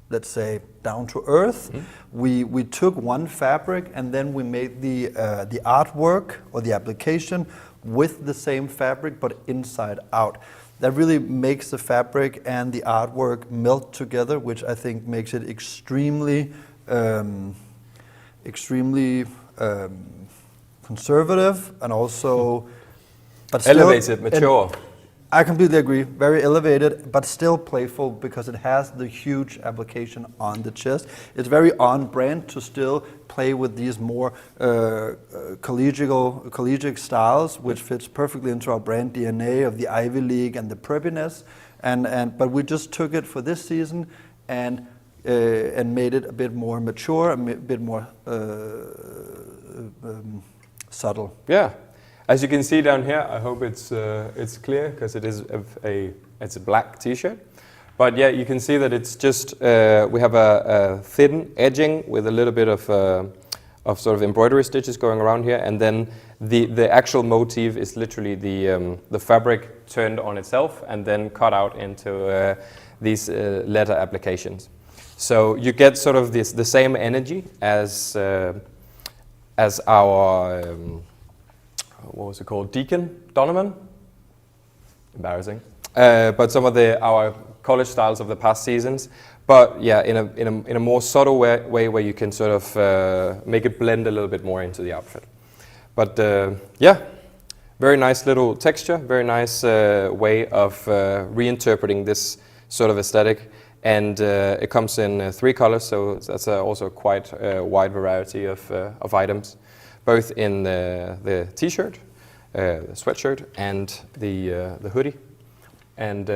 let's say, down to earth. We took one fabric and then we made the artwork or the application with the same fabric but inside out. That really makes the fabric and the artwork melt together, which I think makes it extremely conservative and also but still, elevated, mature. I completely agree. Very elevated, but still playful because it has the huge application on the chest. It's very on brand to still play with these more collegiate styles, which fits perfectly into our brand DNA of the Ivy League and the preppiness. But we just took it for this season and made it a bit more mature, a bit more subtle. Yeah. As you can see down here, I hope it's clear because it is it's a black T-shirt. But yeah, you can see that it's just we have a thin edging with a little bit of sort of embroidery stitches going around here, and then the actual motif is literally the fabric turned on itself and then cut out into these letter applications. So you get sort of the same energy as our what was it called? Deacon Donovan? Embarrassing. But some of our college styles of the past seasons. But yeah, in a more subtle way where you can sort of make it blend a little bit more into the outfit. But yeah, very nice little texture, very nice way of reinterpreting this sort of aesthetic. And it comes in 3 colors, so that's also quite a wide variety of items, both in the T-shirt, the sweatshirt, and the hoodie. And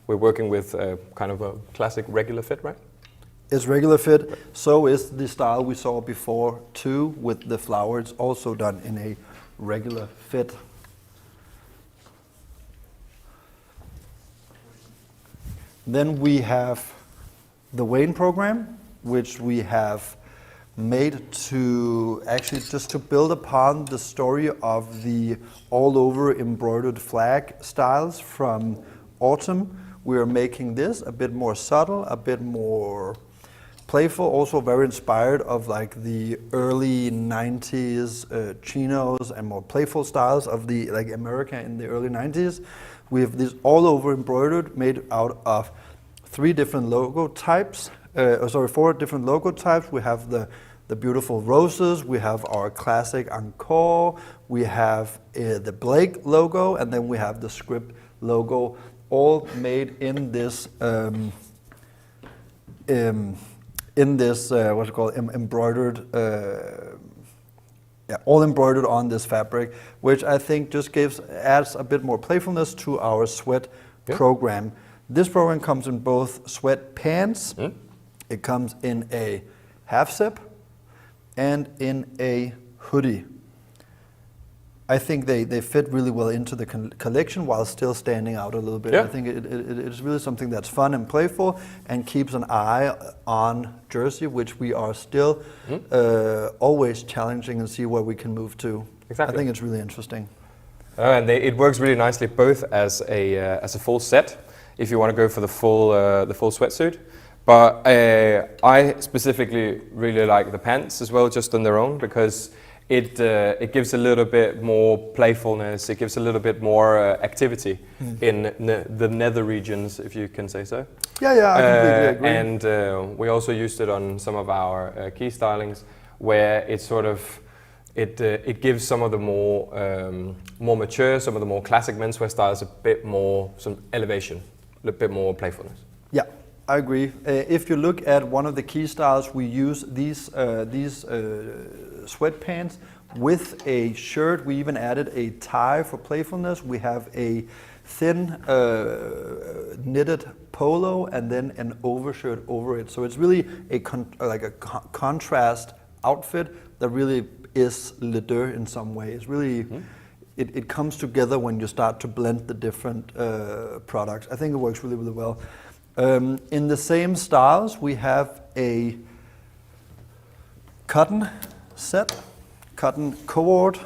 we're working with kind of a classic regular fit, right? It's regular fit. So is the style we saw before too, with the flowers, also done in a regular fit. Then we have the Wayne program, which we have made to actually just to build upon the story of the all over embroidered flag styles from autumn. We are making this a bit more subtle, a bit more playful, also very inspired of like the early 90s chinos and more playful styles of the like America in the early 90s. We have this all over embroidered, made out of 4 different logo types. We have the beautiful roses, we have our classic Encore, we have the Blake logo, and then we have the Script logo, all made in this embroidered, all embroidered on this fabric, which I think just adds a bit more playfulness to our sweat program. This program comes in both sweat pants, it comes in a half zip, and in a hoodie. I think they fit really well into the collection while still standing out a little bit. Yeah. I think it is really something that's fun and playful and keeps an eye on jersey, which we are still always challenging and see where we can move to. Exactly. I think it's really interesting. And it works really nicely both as a full set, if you want to go for the full sweatsuit. But I specifically really like the pants as well, just on their own, because it gives a little bit more playfulness. It gives a little bit more activity in the nether regions, if you can say so. Yeah, I completely agree. And we also used it on some of our key stylings, where it sort of it gives some of the more mature, some of the more classic menswear styles a bit more some elevation, a little bit more playfulness. Yeah, I agree. If you look at one of the key styles, we use these sweatpants with a shirt. We even added a tie for playfulness. We have a thin knitted polo and then an overshirt over it. So it's really a contrast outfit that really is Le Deux in some way. It's really, it comes together when you start to blend the different products. I think it works really, really well. In the same styles, we have a cotton set, cotton cord,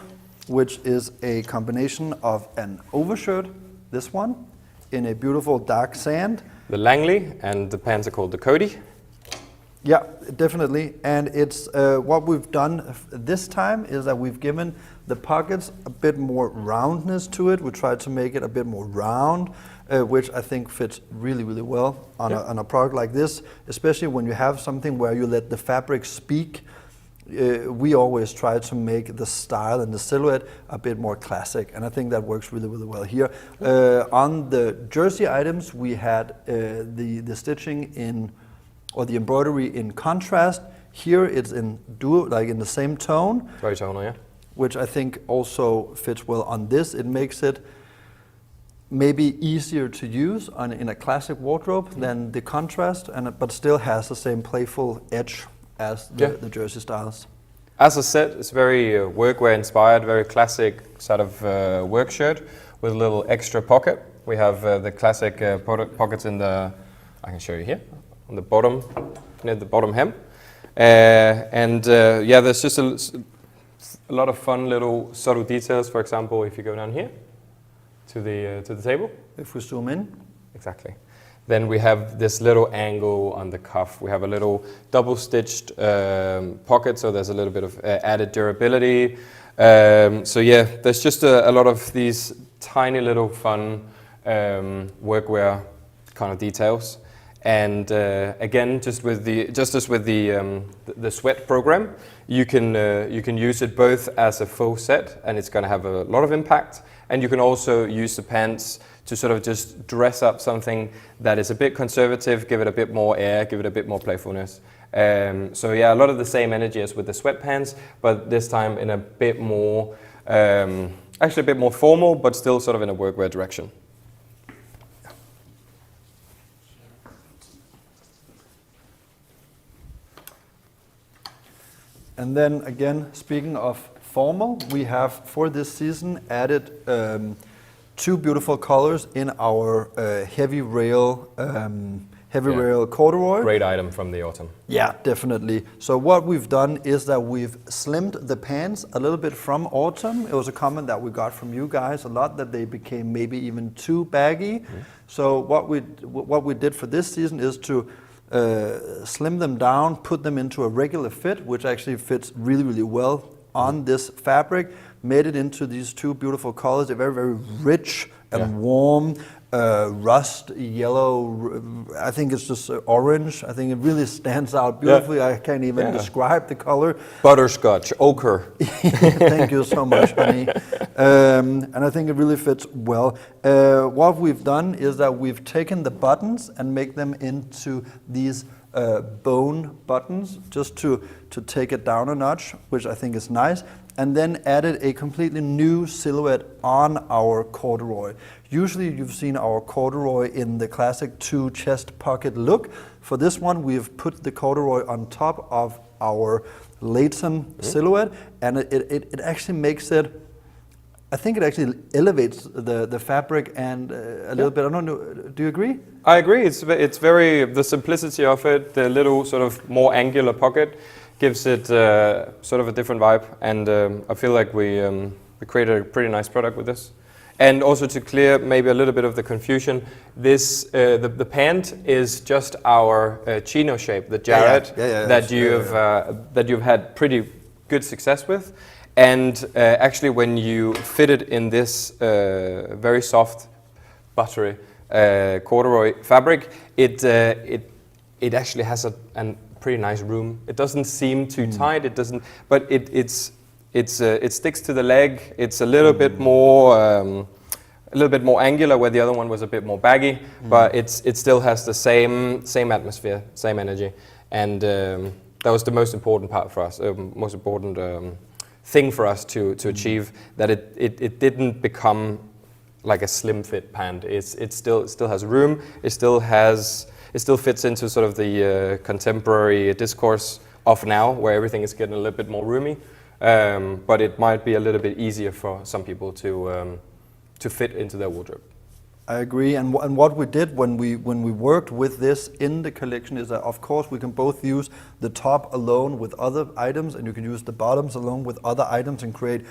which is a combination of an overshirt, this one, in a beautiful dark sand. The Langley, and the pants are called the Cody. Yeah, definitely. And it's what we've done this time is that we've given the pockets a bit more roundness to it. We tried to make it a bit more round, which I think fits really, really well on a product like this, especially when you have something where you let the fabric speak. We always try to make the style and the silhouette a bit more classic, and I think that works really, really well here. On the jersey items, we had the stitching in, or the embroidery in contrast. Here it's in duo, like in the same tone. Very tonal, yeah. Which I think also fits well on this. It makes it maybe easier to use in a classic wardrobe than the contrast, but still has the same playful edge as the jersey styles. As I said, it's very workwear inspired, very classic sort of work shirt with a little extra pocket. We have the classic pockets in the, I can show you here, on the bottom, near the bottom hem. Yeah, there's just a lot of fun little subtle details. For example, if you go down here to the table. If we zoom in. Exactly. Then we have this little angle on the cuff. We have a little double-stitched pocket, so there's a little bit of added durability. So yeah, there's just a lot of these tiny little fun workwear kind of details. And again, just as with the sweat program, you can use it both as a full set, and it's going to have a lot of impact. And you can also use the pants to sort of just dress up something that is a bit conservative, give it a bit more air, give it a bit more playfulness. So yeah, a lot of the same energy as with the sweatpants, but this time in a bit more, actually a bit more formal, but still sort of in a workwear direction. And then again, speaking of formal, we have for this season added two beautiful colors in our heavy rail corduroy. Great item from the autumn. Yeah, definitely. So what we've done is that we've slimmed the pants a little bit from autumn. It was a comment that we got from you guys a lot, that they became maybe even too baggy. So what we did for this season is to slim them down, put them into a regular fit, which actually fits really, really well on this fabric, made it into these two beautiful colors. They're very, very rich and warm, rust yellow. I think it's just orange. I think it really stands out beautifully. I can't even describe the color. Butterscotch, ochre. Thank you so much, honey. And I think it really fits well. What we've done is that we've taken the buttons and make them into these bone buttons, just to take it down a notch, which I think is nice, and then added a completely new silhouette on our corduroy. Usually you've seen our corduroy in the classic two chest pocket look. For this one, we've put the corduroy on top of our Leighton silhouette, and it actually makes it, I think it actually elevates the fabric and a little bit. I don't know. Do you agree? I agree. It's very, the simplicity of it, the little sort of more angular pocket gives it sort of a different vibe, and I feel like we created a pretty nice product with this. And also to clear maybe a little bit of the confusion, this the pant is just our chino shape, the Jared that you've had pretty good success with. And actually, when you fit it in this very soft, buttery corduroy fabric, it actually has a pretty nice room. It doesn't seem too tight. It doesn't, but it sticks to the leg. It's a little bit more. A little bit more angular, where the other one was a bit more baggy, but it still has the same atmosphere, same energy, and that was the most important part for us, most important thing for us to achieve. That it didn't become like a slim fit pant. It still has room. It still fits into sort of the contemporary discourse of now, where everything is getting a little bit more roomy, but it might be a little bit easier for some people to fit into their wardrobe. I agree, and what we did when we worked with this in the collection is that, of course, we can both use the top alone with other items, and you can use the bottoms alone with other items and create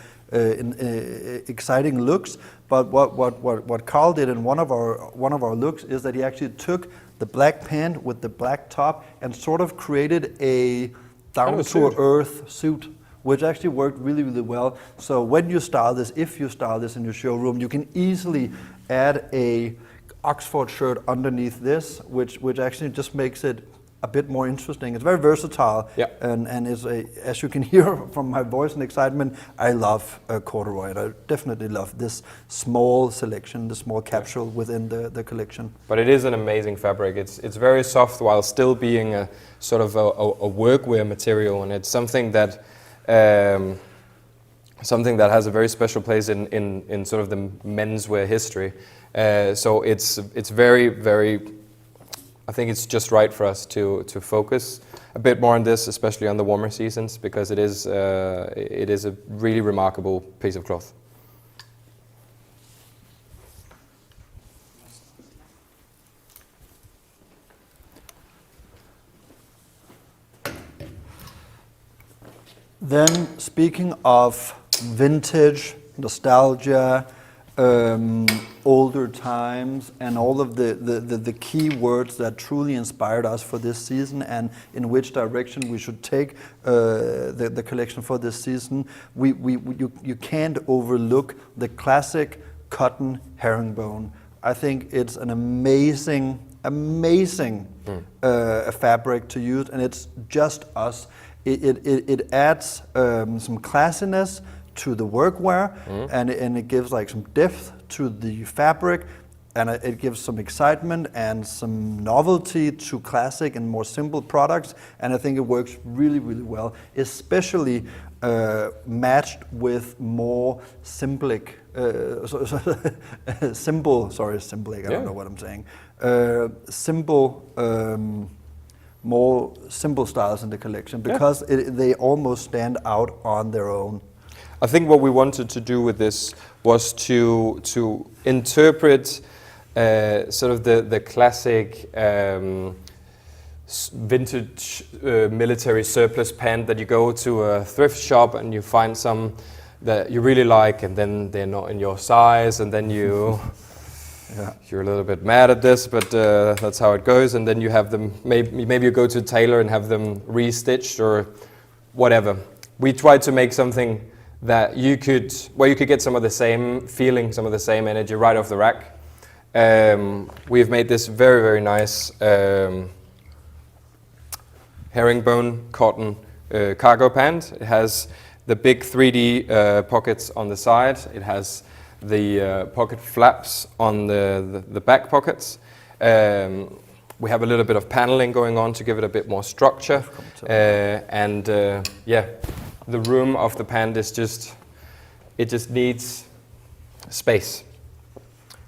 exciting looks. But what Carl did in one of our looks is that he actually took the black pant with the black top and sort of created a down-to-earth suit, which actually worked really, really well. So when you style this, if you style this in your showroom, you can easily add a Oxford shirt underneath this, which actually just makes it a bit more interesting. It's very versatile, and is as you can hear from my voice and excitement, I love corduroy. I definitely love this small selection, the small capsule within the collection. But it is an amazing fabric. It's very soft while still being a sort of a workwear material, and it's something that has a very special place in sort of the menswear history. So it's very, very, I think it's just right for us to focus a bit more on this, especially on the warmer seasons, because it is a really remarkable piece of cloth. Then, speaking of vintage, nostalgia, older times, and all of the key words that truly inspired us for this season, and in which direction we should take the collection for this season, you can't overlook the classic cotton herringbone. I think it's an amazing fabric to use, and it's just us. It adds some classiness to the workwear, and it gives like some depth to the fabric, and it gives some excitement and some novelty to classic and more simple products, and I think it works really, really well, especially matched with more simplic, simplic, I don't know what I'm saying, more simple styles in the collection, because they almost stand out on their own. I think what we wanted to do with this was to interpret sort of the classic vintage military surplus pant that you go to a thrift shop and you find some that you really like, and then they're not in your size, and then you you're a little bit mad at this, but that's how it goes. And then you have them, maybe you go to a tailor and have them restitched or whatever. We tried to make something that you could get some of the same feeling, some of the same energy right off the rack. We've made this very, very nice herringbone cotton cargo pant. It has the big 3D pockets on the side. It has the pocket flaps on the back pockets. We have a little bit of paneling going on to give it a bit more structure. The room of the pant is just needs space.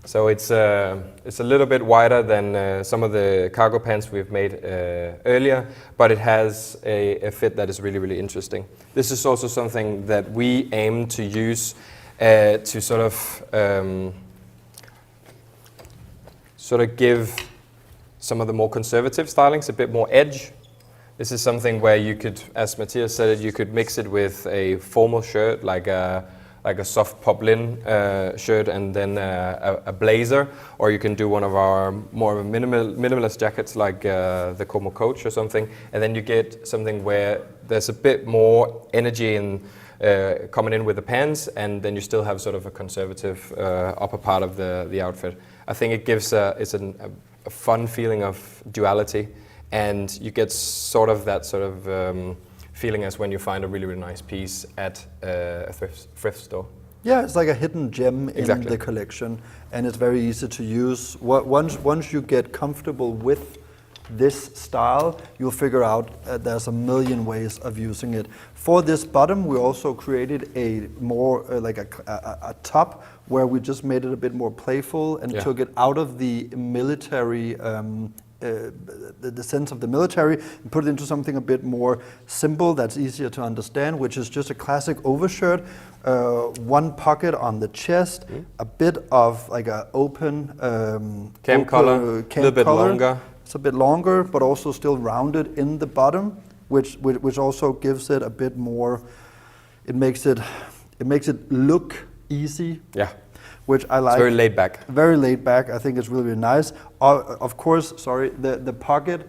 So it's a little bit wider than some of the cargo pants we've made earlier, but it has a fit that is really, really interesting. This is also something that we aim to use to sort of give some of the more conservative stylings a bit more edge. This is something where you could, as Matthias said, you could mix it with a formal shirt, like a soft poplin shirt, and then a blazer, or you can do one of our more minimalist jackets, like the Como Coach or something, and then you get something where there's a bit more energy and coming in with the pants, and then you still have sort of a conservative upper part of the outfit. I think it gives a fun feeling of duality, and you get sort of that sort of feeling as when you find a really, really nice piece at a thrift store. Yeah, it's like a hidden gem in Exactly. the collection, and it's very easy to use. Once you get comfortable with this style, you'll figure out there's a million ways of using it. For this bottom, we also created a more like a top where we just made it a bit more playful and took it out of the military, the sense of the military, and put it into something a bit more simple that's easier to understand, which is just a classic overshirt, one pocket on the chest, a bit of like a open cam collar, a little bit longer. It's a bit longer, but also still rounded in the bottom, which also gives it a bit more. It makes it look easy. Yeah. Which I like. It's very laid back. Very laid back. I think it's really, really nice. Of course, the pocket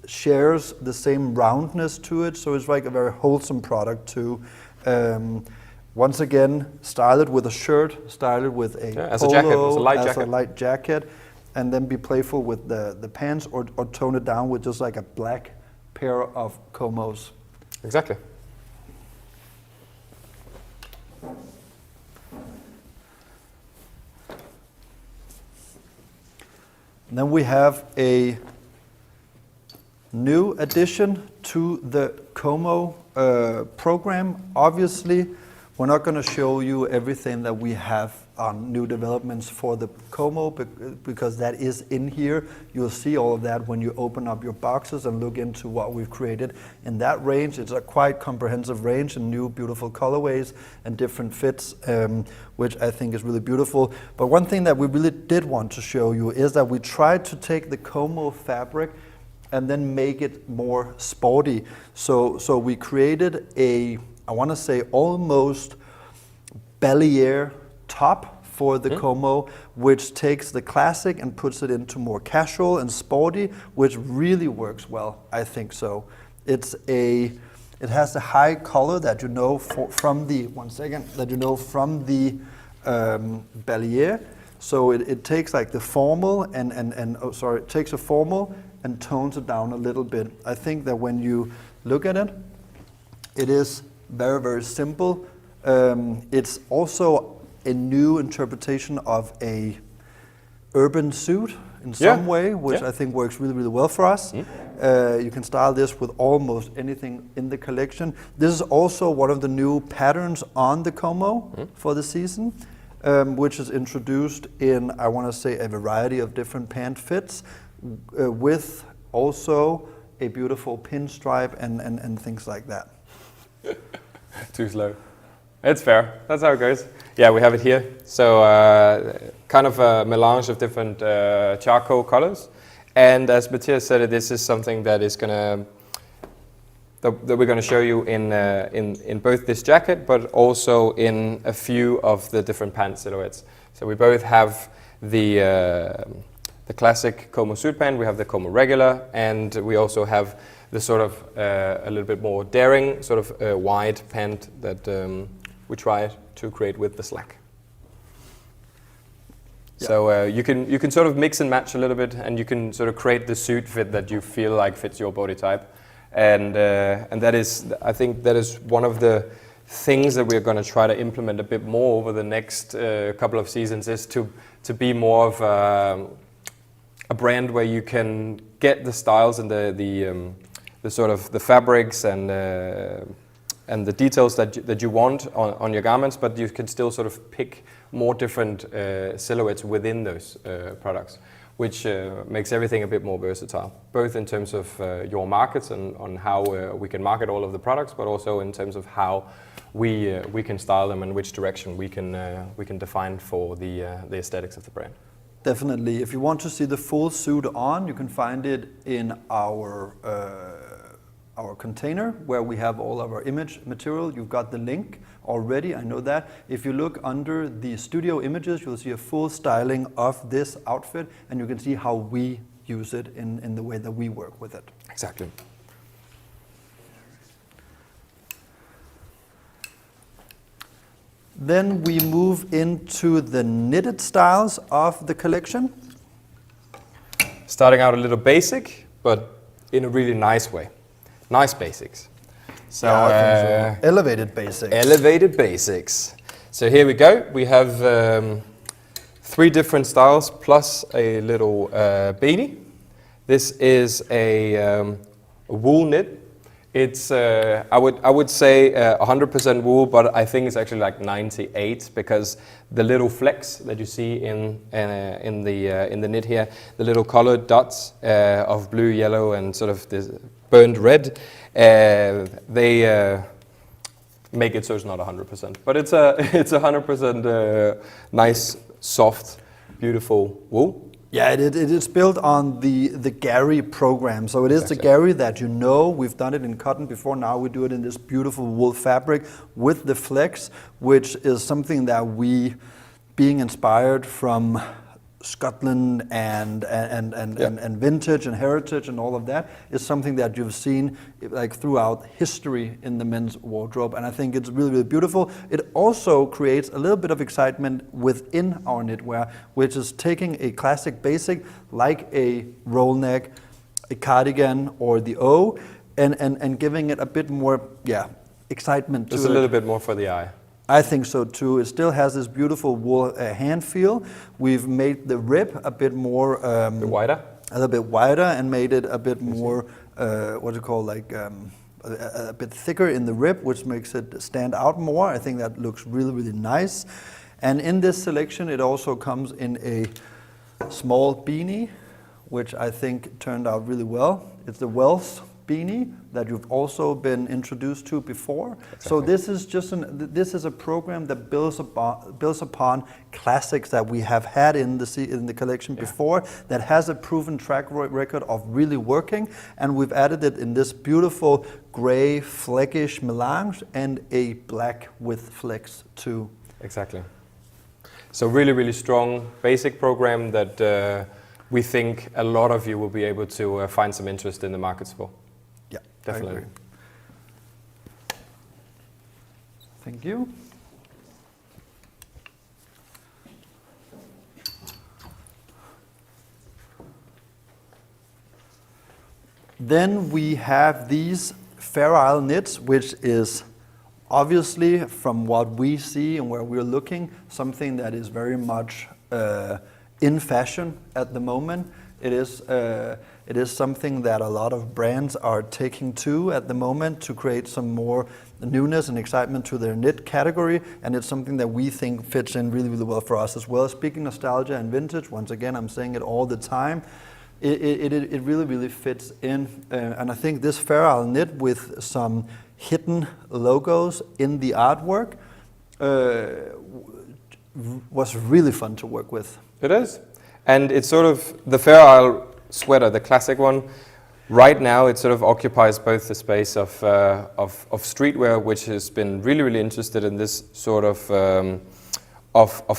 shares the same roundness to it, so it's like a very wholesome product too. Once again, style it with a shirt, style it with a as polo, a jacket, as a light as jacket. a light jacket, and then be playful with the pants, or tone it down with just like a black pair of Comos. Exactly. And then we have a new addition to the Como program. Obviously, we're not going to show you everything that we have on new developments for the Como because that is in here. You'll see all of that when you open up your boxes and look into what we've created in that range. It's a quite comprehensive range and new beautiful colorways and different fits, which I think is really beautiful. But one thing that we really did want to show you is that we tried to take the Como fabric and then make it more sporty. So we created I want to say almost Ballier top for the Como, which takes the classic and puts it into more casual and sporty, which really works well, I think so. It has the high collar that you know from the Ballier. So it takes like the formal it takes a formal and tones it down a little bit. I think that when you look at it, it is very, very simple. It's also a new interpretation of a urban suit in some way, which I think works really, really well for us. You can style this with almost anything in the collection. This is also one of the new patterns on the Como for the season, which is introduced in, I want to say, a variety of different pant fits, with also a beautiful pinstripe and things like that. Too slow. It's fair. That's how it goes. Yeah, we have it here. So kind of a melange of different charcoal colors. And as Matthias said, this is something that is that we're going to show you in both this jacket, but also in a few of the different pant silhouettes. So we both have the classic Como suit pant, we have the Como regular, and we also have the sort of a little bit more daring sort of wide pant that we try to create with the slack. Yeah. So you can sort of mix and match a little bit, and you can sort of create the suit fit that you feel like fits your body type, and that is, I think that is one of the things that we're going to try to implement a bit more over the next couple of seasons, is to be more of a brand where you can get the styles and the sort of the fabrics and the details that you want on your garments, but you can still sort of pick more different silhouettes within those products, which makes everything a bit more versatile, both in terms of your markets and on how we can market all of the products, but also in terms of how we can style them and which direction we can define for the aesthetics of the brand. Definitely. If you want to see the full suit on, you can find it in our container where we have all of our image material. You've got the link already, I know that. If you look under the studio images, you'll see a full styling of this outfit, and you can see how we use it in the way that we work with it. Exactly. Then we move into the knitted styles of the collection. Starting out a little basic, but in a really nice way. Nice basics. So, I think so. Elevated basics. Elevated basics. So here we go. We have 3 different styles plus a little beanie. This is a wool knit. It's I would say 100% wool, but I think it's actually like 98 because the little flecks that you see in the knit here, the little colored dots of blue, yellow, and sort of this burned red, they make it so it's not 100%, but it's 100% nice, soft, beautiful wool. Yeah, it is built on the Gary program. So it is the Gary that you know. We've done it in cotton before. Now we do it in this beautiful wool fabric with the flex, which is something that we, being inspired from Scotland and vintage and heritage and all of that, is something that you've seen like throughout history in the men's wardrobe, and I think it's really, really beautiful. It also creates a little bit of excitement within our knitwear, which is taking a classic basic like a roll neck, a cardigan, or the O, and giving it a bit more, excitement to it. Just a little bit more for the eye. I think so too. It still has this beautiful wool hand feel. We've made the rib a bit more wider, a little bit wider, and made it a bit more what do you call, like a bit thicker in the rib, which makes it stand out more. I think that looks really, really nice. And in this selection, it also comes in a small beanie, which I think turned out really well. It's the Wells beanie that you've also been introduced to before. Exactly. So this is just this is a program that builds upon classics that we have had in the collection before, that has a proven track record of really working, and we've added it in this beautiful gray fleckish melange and a black with flecks too. Exactly. So really, really strong basic program that we think a lot of you will be able to find some interest in the markets for. Yeah, definitely. Thank you. Then we have these Fair Isle knits, which is obviously, from what we see and where we're looking, something that is very much in fashion at the moment. It is something that a lot of brands are taking to at the moment to create some more newness and excitement to their knit category, and it's something that we think fits in really, really well for us as well. Speaking nostalgia and vintage, once again, I'm saying it all the time, it really, really fits in, and I think this Fair Isle knit with some hidden logos in the artwork was really fun to work with. It is. And it's sort of the Fair Isle sweater, the classic one. Right now, it sort of occupies both the space of streetwear, which has been really, really interested in this sort of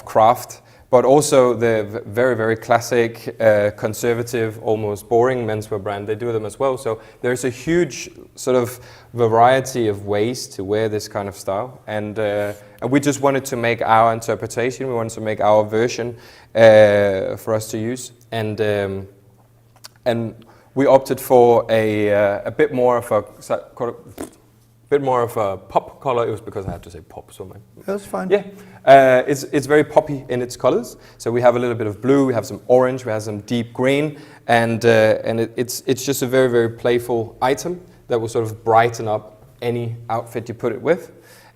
craft, but also the very, very classic, conservative, almost boring menswear brand. They do them as well. So there's a huge sort of variety of ways to wear this kind of style, and we just wanted to make our interpretation. We wanted to make our version for us to use, and we opted for a bit more of a pop color. It was because I had to say pop, so that's fine. Yeah, it's very poppy in its colors. So we have a little bit of blue, we have some orange, we have some deep green, and it's just a very, very playful item that will sort of brighten up any outfit you put it with.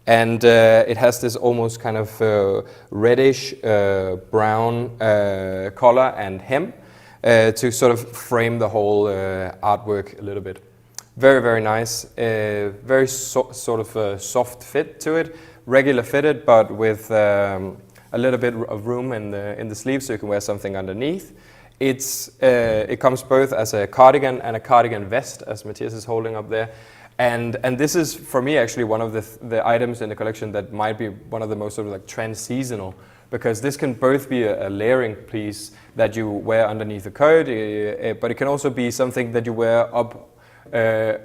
And it has this almost kind of reddish brown collar and hem to sort of frame the whole artwork a little bit. Very, very nice. Very sort of soft fit to it, regular fitted, but with a little bit of room in the sleeves, so you can wear something underneath. It comes both as a cardigan and a cardigan vest, as Matthias is holding up there. And this is, for me, actually one of the items in the collection that might be one of the most sort of like trans-seasonal, because this can both be a layering piece that you wear underneath the coat, but it can also be something that you wear up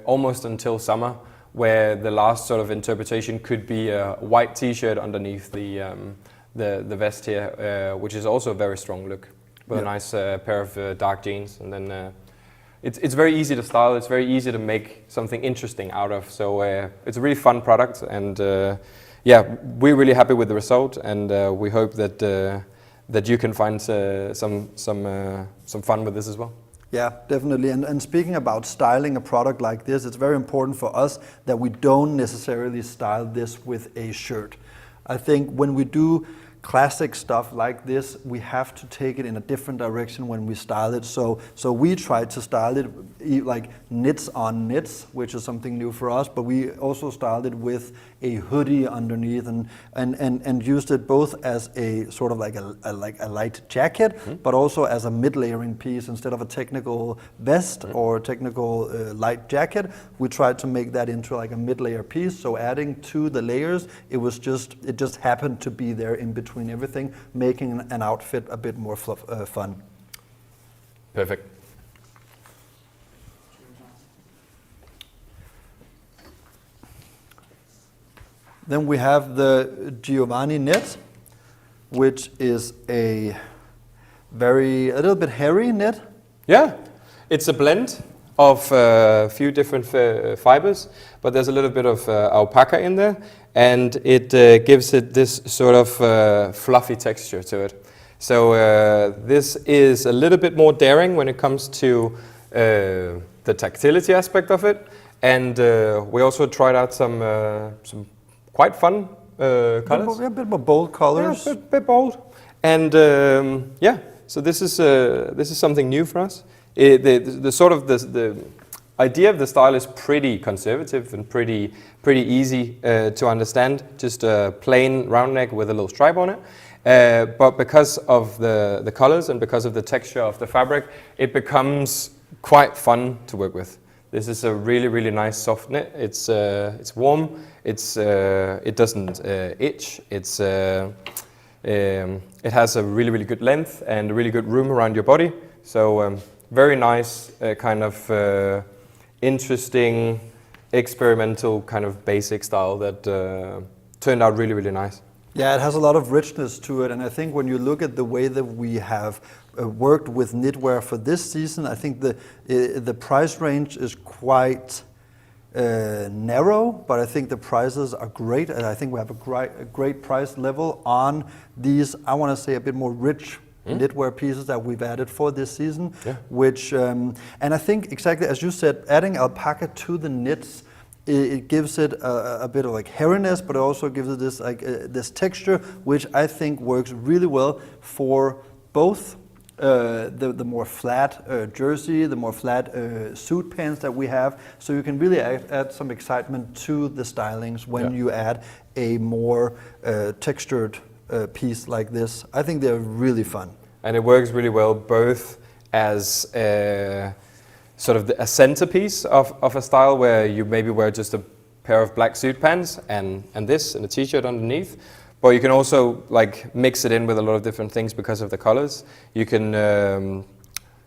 almost until summer, where the last sort of interpretation could be a white T-shirt underneath the vest here, which is also a very strong look, with a nice pair of dark jeans. And then it's very easy to style. It's very easy to make something interesting out of. So it's a really fun product, and yeah, we're really happy with the result, and we hope that you can find some fun with this as well. Yeah, definitely. And speaking about styling a product like this, it's very important for us that we don't necessarily style this with a shirt. I think when we do classic stuff like this, we have to take it in a different direction when we style it. So we try to style it like knits on knits, which is something new for us, but we also styled it with a hoodie underneath and used it both as a sort of like a light jacket, but also as a mid-layering piece instead of a technical vest or technical light jacket. We tried to make that into like a mid-layer piece. So adding to the layers, it just happened to be there in between everything, making an outfit a bit more fun. Perfect. Then we have the Giovanni knit, which is a little bit hairy knit. Yeah, it's a blend of a few different fibers, but there's a little bit of alpaca in there, and it gives it this sort of fluffy texture to it. So this is a little bit more daring when it comes to the tactility aspect of it, and we also tried out some quite fun colors. A bit more bold colors. Yeah, a bit bold, and yeah. So this is something new for us. The idea of the style is pretty conservative and pretty easy to understand. Just a plain round neck with a little stripe on it. But because of the colors and because of the texture of the fabric, it becomes quite fun to work with. This is a really nice soft knit. It's warm. It doesn't itch. It has a really good length and a really good room around your body. So very nice, kind of interesting, experimental kind of basic style that turned out really nice. Yeah, it has a lot of richness to it, and I think when you look at the way that we have worked with knitwear for this season, I think the price range is quite narrow, but I think the prices are great, and I think we have a great price level on these, I want to say, a bit more rich knitwear pieces that we've added for this season, which, and I think exactly as you said, adding alpaca to the knits, it gives it a bit of like hairiness, but it also gives it this this texture, which I think works really well for both the more flat jersey, the more flat suit pants that we have. So you can really add some excitement to the stylings when you add a more textured piece like this. I think they're really fun. And it works really well both as sort of a centerpiece of a style where you maybe wear just a pair of black suit pants and this and a t-shirt underneath. But you can also like mix it in with a lot of different things because of the colors. You can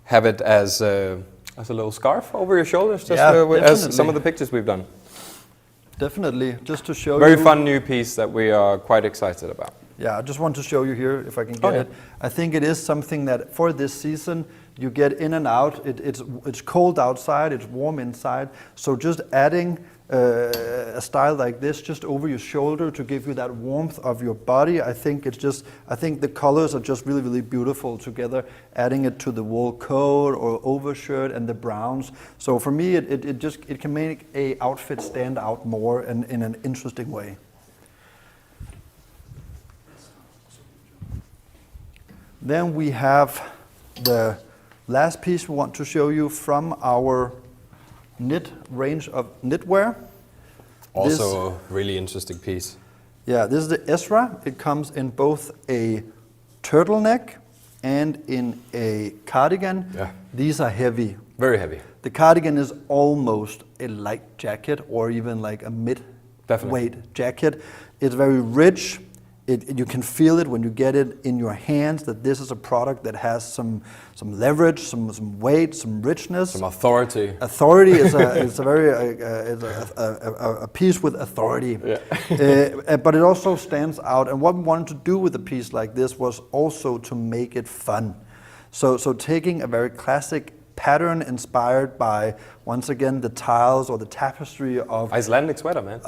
have it as a little scarf over your shoulders, just as some of the pictures we've done. Definitely, just to show you. Very fun new piece that we are quite excited about. Yeah, I just want to show you here, if I can get it. I think it is something that for this season, you get in and out. It's cold outside, it's warm inside. So just adding a style like this just over your shoulder to give you that warmth of your body, I think the colors are just really beautiful together. Adding it to the wool coat or overshirt and the browns. So for me, it can make a outfit stand out more and in an interesting way. Then we have the last piece we want to show you from our knit range of knitwear. Also a really interesting piece. Yeah, this is the Ezra. It comes in both a turtleneck and in a cardigan. Yeah. These are heavy. Very heavy. The cardigan is almost a light jacket or even like a mid-weight jacket. It's very rich. You can feel it when you get it in your hands that this is a product that has some leverage, some weight, some richness, some authority. Authority is a piece with authority. Yeah. But it also stands out. And what we wanted to do with a piece like this was also to make it fun. So taking a very classic pattern inspired by, once again, the tiles or the tapestry of Icelandic sweater, man.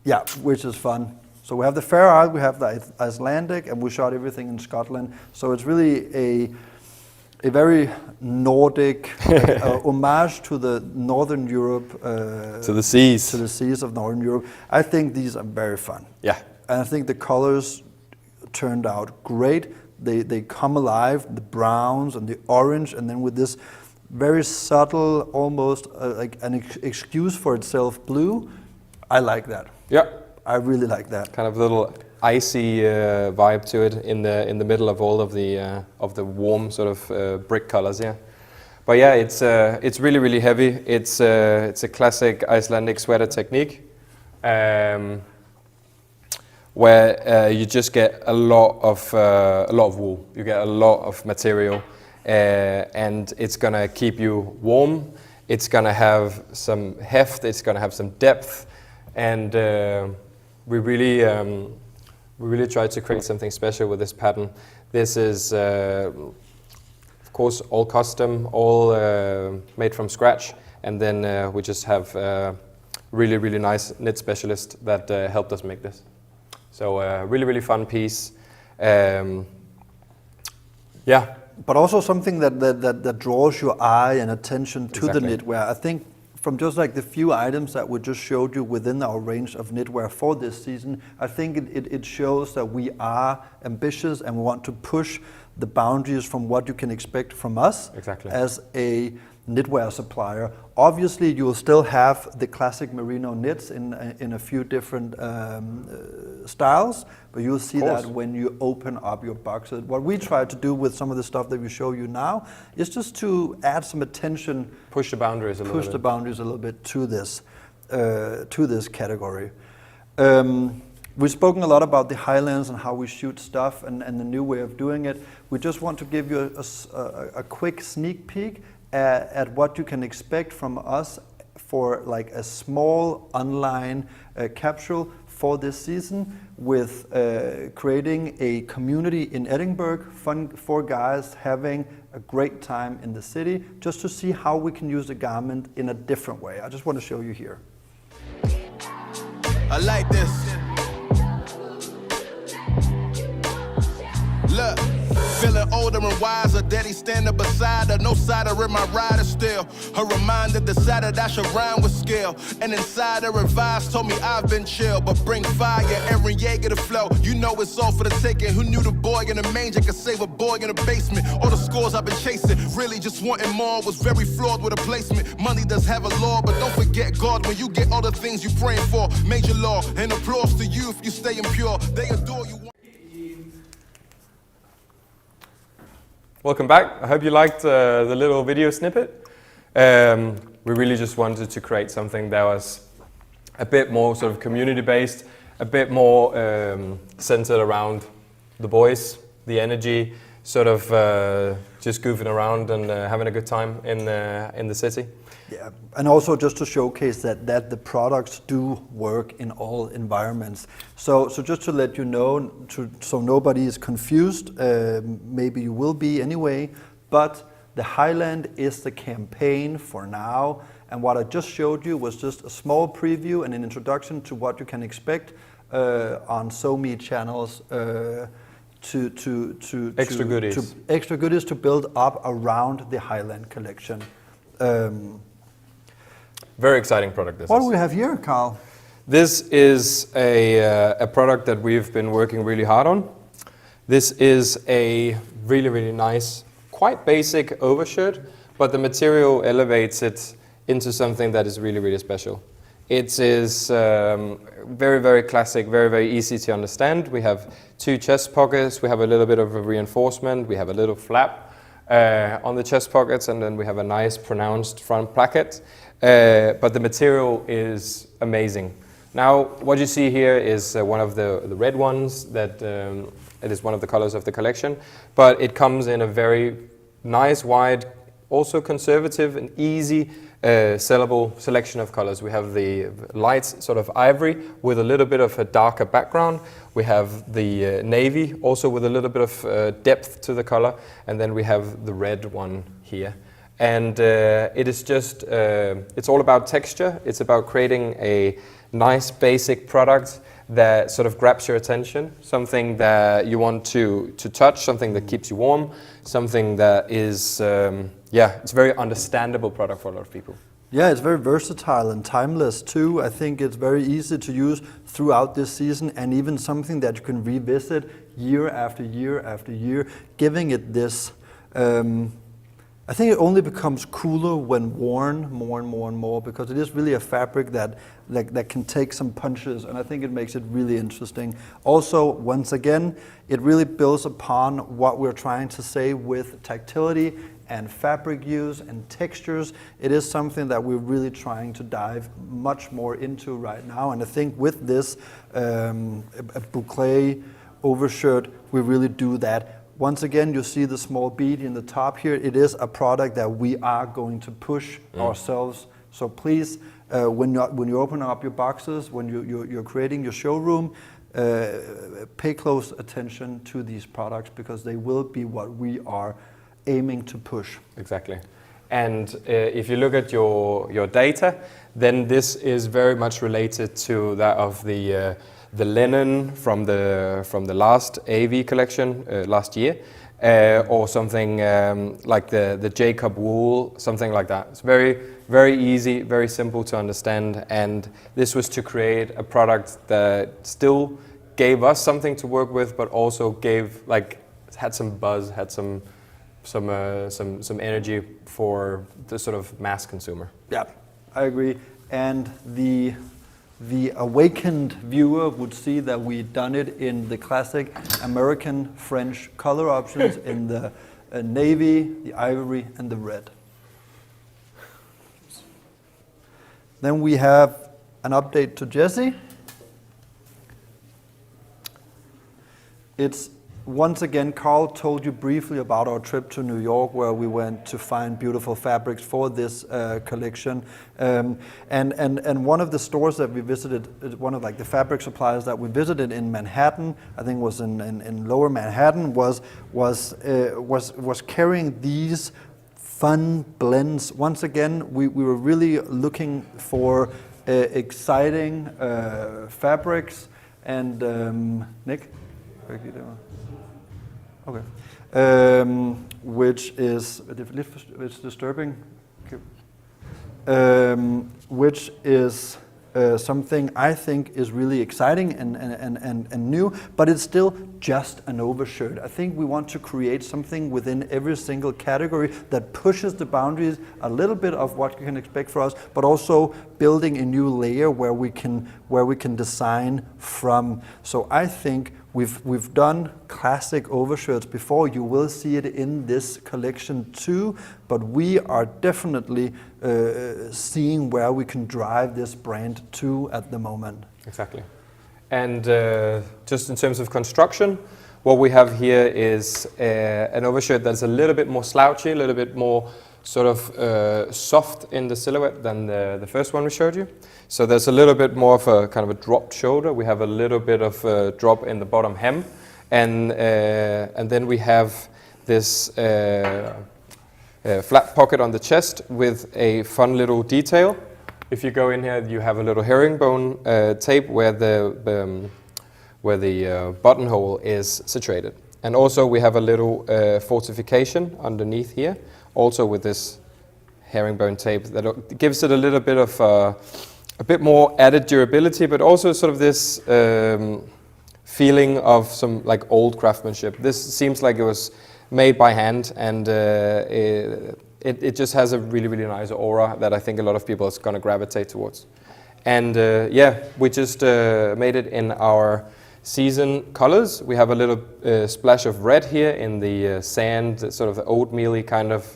Yeah, which is fun. So we have the Fair Isle, we have the Icelandic, and we shot everything in Scotland. So it's really a very Nordic homage to the Northern Europe. To the seas. To the seas of Northern Europe. I think these are very fun. Yeah. And I think the colors turned out great. They come alive, the browns and the orange, and then with this very subtle, almost like an excuse for itself blue. I like that. Yeah. I really like that. Kind of little icy vibe to it in the middle of all of the warm sort of brick colors. Yeah. But yeah, it's really heavy. It's a classic Icelandic sweater technique. Where you just get a lot of wool. You get a lot of material, and it's gonna keep you warm. It's gonna have some heft. It's gonna have some depth, and we really tried to create something special with this pattern. This is, of course, all custom, all made from scratch, and then we just have really nice knit specialist that helped us make this. So really fun piece. Yeah. But also something that draws your eye and attention to the knitwear. I think from just like the few items that we just showed you within our range of knitwear for this season, I think it shows that we are ambitious and we want to push the boundaries from what you can expect from us as a knitwear supplier. Obviously, you will still have the classic merino knits in a few different styles, but you'll see that when you open up your boxes. What we try to do with some of the stuff that we show you now is just to add some attention, push the boundaries a little bit to this category. We've spoken a lot about the Highlands and how we shoot stuff and the new way of doing it. We just want to give you a quick sneak peek at what you can expect from us for like a small online capsule for this season with creating a community in Edinburgh, fun for guys having a great time in the city, just to see how we can use the garment in a different way. I just want to show you here. I like this. Look, feeling older and wiser, daddy standing beside her, no cider in my rider still. Her reminder decided I should rhyme with skill. And inside her advice told me I've been chill, but bring fire, Aaron Yeager to flow. You know it's all for the taking. Who knew the boy in the manger could save a boy in the basement? All the scores I've been chasing, really just wanting more, was very flawed with a placement. Money does have a law, but don't forget God when you get all the things you praying for. Major law, and applause to you if you stay impure. They adore you. Welcome back. I hope you liked the little video snippet. We really just wanted to create something that was a bit more sort of community-based, a bit more centered around the boys, the energy, sort of just goofing around and having a good time in the city. Yeah, and also just to showcase that the products do work in all environments. So just to let you know, so nobody is confused, maybe you will be anyway, but the Highland is the campaign for now, and what I just showed you was just a small preview and an introduction to what you can expect on SoMe channels extra goodies to build up around the Highland collection. Very exciting product this What is. do we have here, Carl? This is a product that we've been working really hard on. This is a really nice, quite basic overshirt, but the material elevates it into something that is really special. It is very classic, very easy to understand. We have 2 chest pockets, we have a little bit of a reinforcement, we have a little flap on the chest pockets, and then we have a nice pronounced front placket. But the material is amazing. Now, what you see here is one of the red ones that it is one of the colors of the collection, but it comes in a very nice, wide, also conservative and easy sellable selection of colors. We have the light sort of ivory with a little bit of a darker background. We have the navy also with a little bit of depth to the color, and then we have the red one here. And it is just, it's all about texture. It's about creating a nice basic product that sort of grabs your attention, something that you want to touch, something that keeps you warm, something that is, it's a very understandable product for a lot of people. Yeah, it's very versatile and timeless too. I think it's very easy to use throughout this season, and even something that you can revisit year after year after year, giving it this, I think it only becomes cooler when worn more and more and more, because it is really a fabric that can take some punches, and I think it makes it really interesting. Also, once again, it really builds upon what we're trying to say with tactility and fabric use and textures. It is something that we're really trying to dive much more into right now, and I think with this a boucle overshirt, we really do that. Once again, you see the small bead in the top here. It is a product that we are going to push ourselves. So please, when you open up your boxes, when you're creating your showroom, pay close attention to these products, because they will be what we are aiming to push. Exactly. And if you look at your data, then this is very much related to that of the linen from the last AV collection last year, or something like the Jacob wool, something like that. It's very, very easy, very simple to understand, and this was to create a product that still gave us something to work with, but also had some buzz, had some energy for the sort of mass consumer. Yeah, I agree. And the awakened viewer would see that we've done it in the classic American French color options in the navy, the ivory, and the red. Then we have an update to Jesse. It's once again, Carl told you briefly about our trip to New York, where we went to find beautiful fabrics for this collection. And one of the stores that we visited, one of the fabric suppliers that we visited in Manhattan, I think was in Lower Manhattan, was carrying these fun blends. Once again, we were really looking for exciting fabrics. And Nick? Okay. Which is it's disturbing. Which is something I think is really exciting and new, but it's still just an overshirt. I think we want to create something within every single category that pushes the boundaries a little bit of what you can expect from us, but also building a new layer where we can design from. So I think we've done classic overshirts before. You will see it in this collection too, but we are definitely seeing where we can drive this brand to at the moment. Exactly. And just in terms of construction, what we have here is an overshirt that's a little bit more slouchy, a little bit more sort of soft in the silhouette than the first one we showed you. So there's a little bit more of a kind of a dropped shoulder. We have a little bit of a drop in the bottom hem, and then we have this flat pocket on the chest with a fun little detail. If you go in here, you have a little herringbone tape where the buttonhole is situated. And also we have a little fortification underneath here, also with this herringbone tape that gives it a little bit of a bit more added durability, but also sort of this feeling of some like old craftsmanship. This seems like it was made by hand, and it just has a really, really nice aura that I think a lot of people is going to gravitate towards. And we just made it in our season colors. We have a little splash of red here in the sand, sort of the oatmeal-y kind of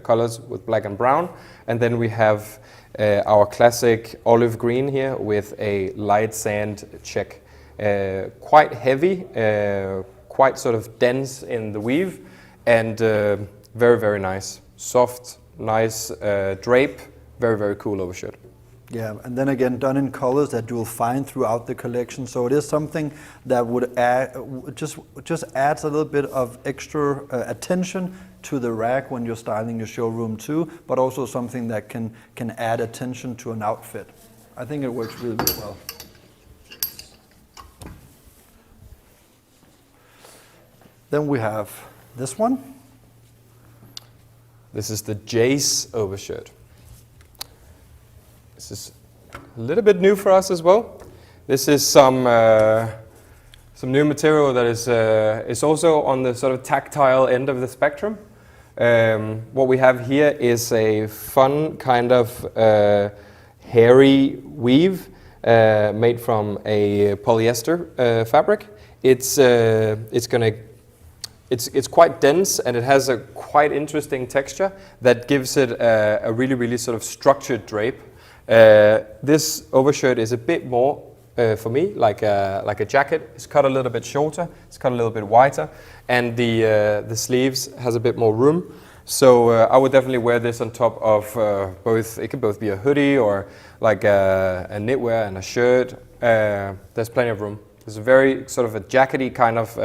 colors with black and brown. And then we have our classic olive green here with a light sand check. Quite heavy, quite sort of dense in the weave, and very, very nice. Soft, nice drape, very, very cool overshirt. Yeah, and then again, done in colors that you will find throughout the collection. So it is something that would add, just adds a little bit of extra attention to the rack when you're styling your showroom too, but also something that can add attention to an outfit. I think it works really, really well. Then we have this one. This is the Jace overshirt. This is a little bit new for us as well. This is some new material that is also on the sort of tactile end of the spectrum. What we have here is a fun kind of hairy weave made from a polyester fabric. It's quite dense, and it has a quite interesting texture that gives it a really, really sort of structured drape. This overshirt is a bit more, for me, like a jacket. It's cut a little bit shorter, it's cut a little bit wider, and the sleeves has a bit more room. So I would definitely wear this on top of both. It could both be a hoodie or like a knitwear and a shirt. There's plenty of room. It's a very sort of a jackety kind of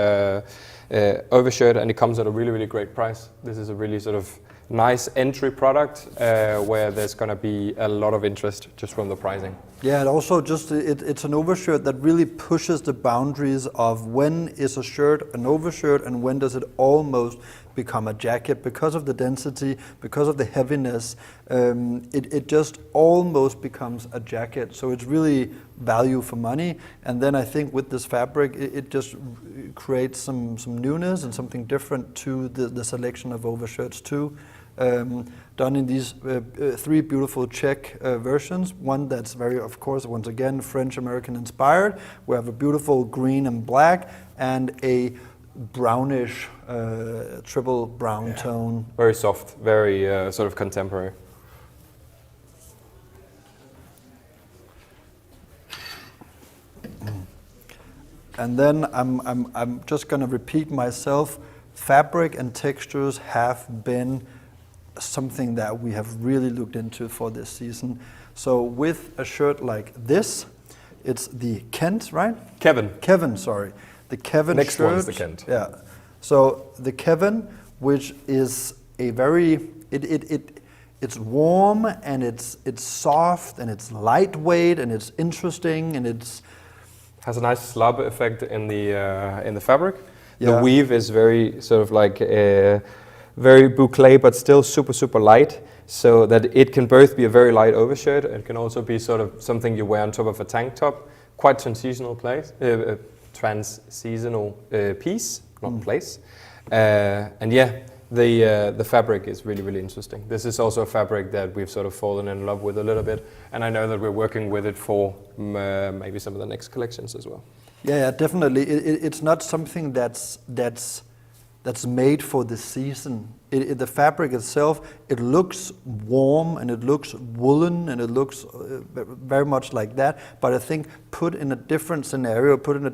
overshirt, and it comes at a really, really great price. This is a really sort of nice entry product where there's going to be a lot of interest just from the pricing. Yeah, and also just it's an overshirt that really pushes the boundaries of when is a shirt an overshirt and when does it almost become a jacket. Because of the density, because of the heaviness, it just almost becomes a jacket. So it's really value for money. And then I think with this fabric, it just creates some newness and something different to the selection of overshirts too. Done in these three beautiful check versions. One that's very, of course, once again, French-American inspired. We have a beautiful green and black and a brownish, triple brown tone. Very soft, very sort of contemporary. And then I'm just going to repeat myself. Fabric and textures have been something that we have really looked into for this season. So with a shirt like this, it's the Kent, right? Kevin, sorry. The Kevin Next shirt. one's the Kent. Yeah. So the Kevin, which is a very, it's warm and it's soft and it's lightweight and it's interesting and it's has a nice slub effect in the fabric. Yeah. The weave is very sort of like very boucle, but still super, super light, so that it can both be a very light overshirt. It can also be sort of something you wear on top of a tank top. Quite transitional piece, not place. And yeah, the fabric is really, really interesting. This is also a fabric that we've sort of fallen in love with a little bit, and I know that we're working with it for maybe some of the next collections as well. Yeah, definitely. It's not something that's made for the season. The fabric itself, it looks warm and it looks woolen and it looks very much like that. But I think put in a different scenario, put in a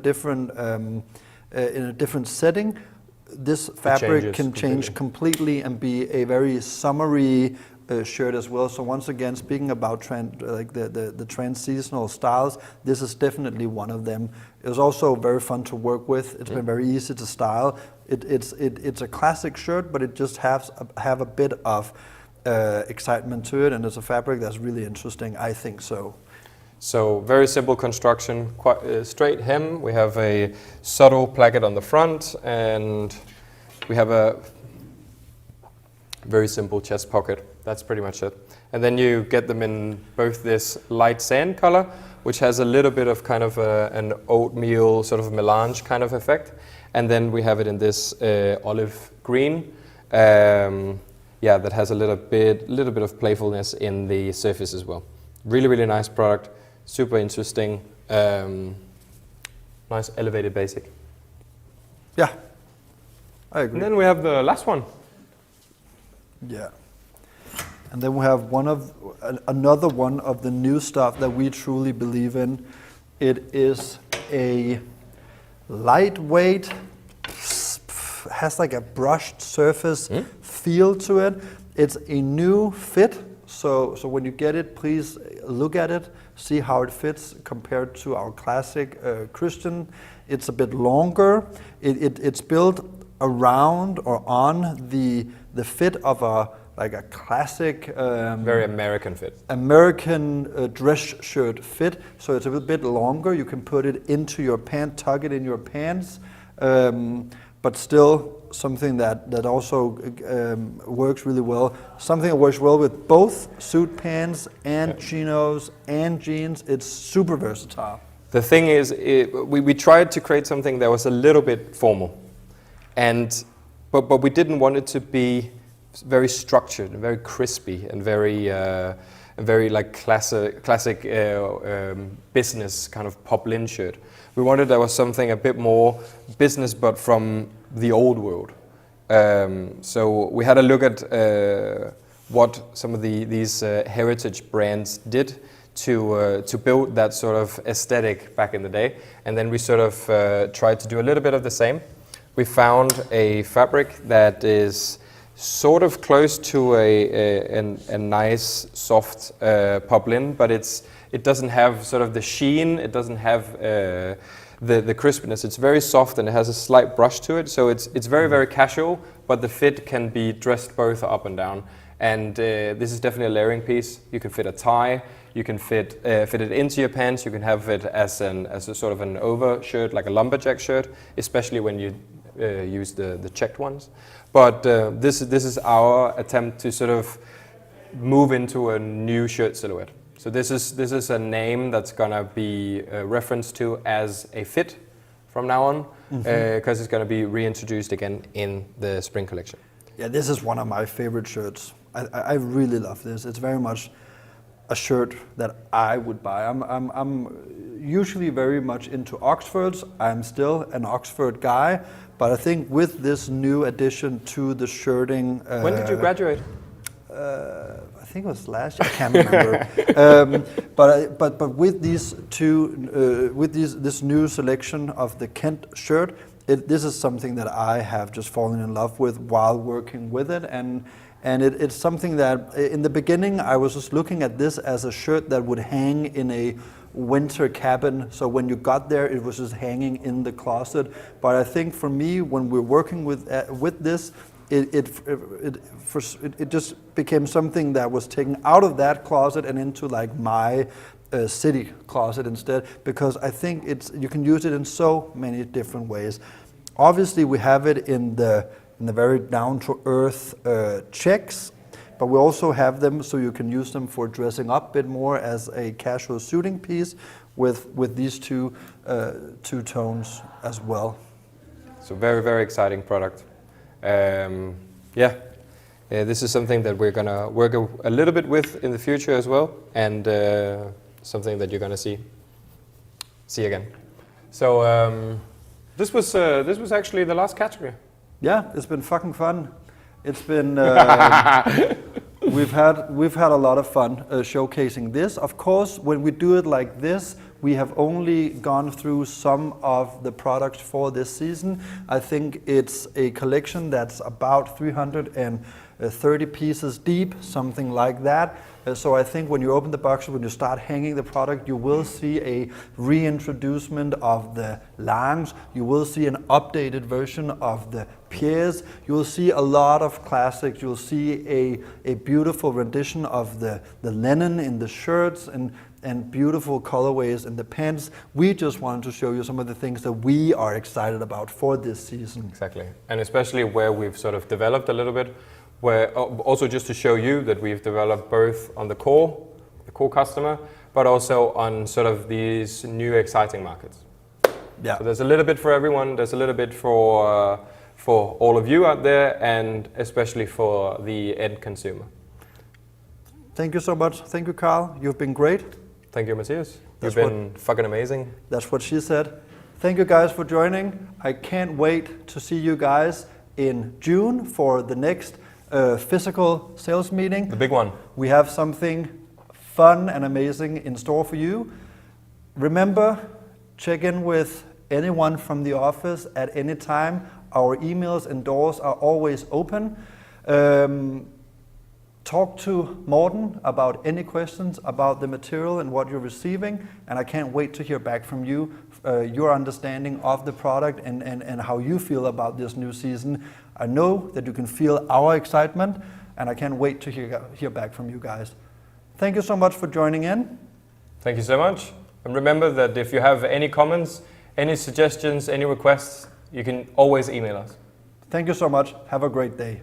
different setting, this fabric can change completely and be a very summery shirt as well. So once again, speaking about the trans-seasonal styles, this is definitely one of them. It was also very fun to work with. It's been very easy to style. It's a classic shirt, but it just have a bit of excitement to it, and it's a fabric that's really interesting, I think so. So very simple construction, quite straight hem. We have a subtle placket on the front, and we have a very simple chest pocket. That's pretty much it. And then you get them in both this light sand color, which has a little bit of kind of an oatmeal sort of melange kind of effect. And then we have it in this olive green, that has a little bit of playfulness in the surface as well. Really, really nice product, super interesting, nice elevated basic. Yeah, I agree. And then we have the last one. Yeah. And then we have another one of the new stuff that we truly believe in. It is a lightweight, has like a brushed surface feel to it. It's a new fit, so when you get it, please look at it, see how it fits compared to our classic Christian. It's a bit longer. It's built around or on the fit of a classic very American fit. American dress shirt fit. So it's a bit longer. You can put it into your pants, tuck it in your pants, but still something that also works really well. Something that works well with both suit pants and chinos and jeans. It's super versatile. The thing is, we tried to create something that was a little bit formal, but we didn't want it to be very structured and very crispy and very like classic business kind of poplin shirt. We wanted there was something a bit more business, but from the old world. So we had a look at what some of these heritage brands did to build that sort of aesthetic back in the day, and then we sort of tried to do a little bit of the same. We found a fabric that is sort of close to a nice soft poplin, but it doesn't have sort of the sheen. It doesn't have the crispness. It's very soft and it has a slight brush to it. So it's very casual, but the fit can be dressed both up and down. And this is definitely a layering piece. You can fit a tie. You can fit it into your pants. You can have it as a sort of an overshirt, like a lumberjack shirt, especially when you use the checked ones. But this is our attempt to sort of move into a new shirt silhouette. So this is a name that's gonna be referenced to as a fit from now on, because it's gonna be reintroduced again in the spring collection. Yeah, this is one of my favorite shirts. I really love this. It's very much a shirt that I would buy. I'm usually very much into Oxfords. I'm still an Oxford guy, but I think with this new addition to the shirting, when did you graduate? I think it was last year. I can't remember. But with these two, this new selection of the Kent shirt, this is something that I have just fallen in love with while working with it, and it's something that in the beginning I was just looking at this as a shirt that would hang in a winter cabin. So when you got there, it was just hanging in the closet. But I think for me, when we're working with this, it just became something that was taken out of that closet and into like my city closet instead, because I think you can use it in so many different ways. Obviously, we have it in the very down-to-earth checks, but we also have them so you can use them for dressing up a bit more as a casual suiting piece with these two tones as well. So very exciting product. This is something that we're gonna work a little bit with in the future as well, and something that you're gonna see again. So this was actually the last category. Yeah, it's been fucking fun. It's been we've had a lot of fun showcasing this. Of course, when we do it like this, we have only gone through some of the products for this season. I think it's a collection that's about 330 pieces deep, something like that. So I think when you open the box, when you start hanging the product, you will see a reintroducement of the Langs. You will see an updated version of the Piers. You will see a lot of classics. You'll see a beautiful rendition of the linen in the shirts and beautiful colorways in the pants. We just wanted to show you some of the things that we are excited about for this season. Exactly, and especially where we've sort of developed a little bit, where also just to show you that we've developed both on the core customer, but also on sort of these new exciting markets. Yeah. So there's a little bit for everyone. There's a little bit for all of you out there, and especially for the end consumer. Thank you so much. Thank you, Carl. You've been great. Thank you, Matthias. You've been fucking amazing. That's what she said. Thank you guys for joining. I can't wait to see you guys in June for the next physical sales meeting. The big one. We have something fun and amazing in store for you. Remember, check in with anyone from the office at any time. Our emails and doors are always open. Talk to Morten about any questions about the material and what you're receiving, and I can't wait to hear back from you, your understanding of the product and how you feel about this new season. I know that you can feel our excitement, and I can't wait to hear back from you guys. Thank you so much for joining in. Thank you so much. And remember that if you have any comments, any suggestions, any requests, you can always email us. Thank you so much. Have a great day.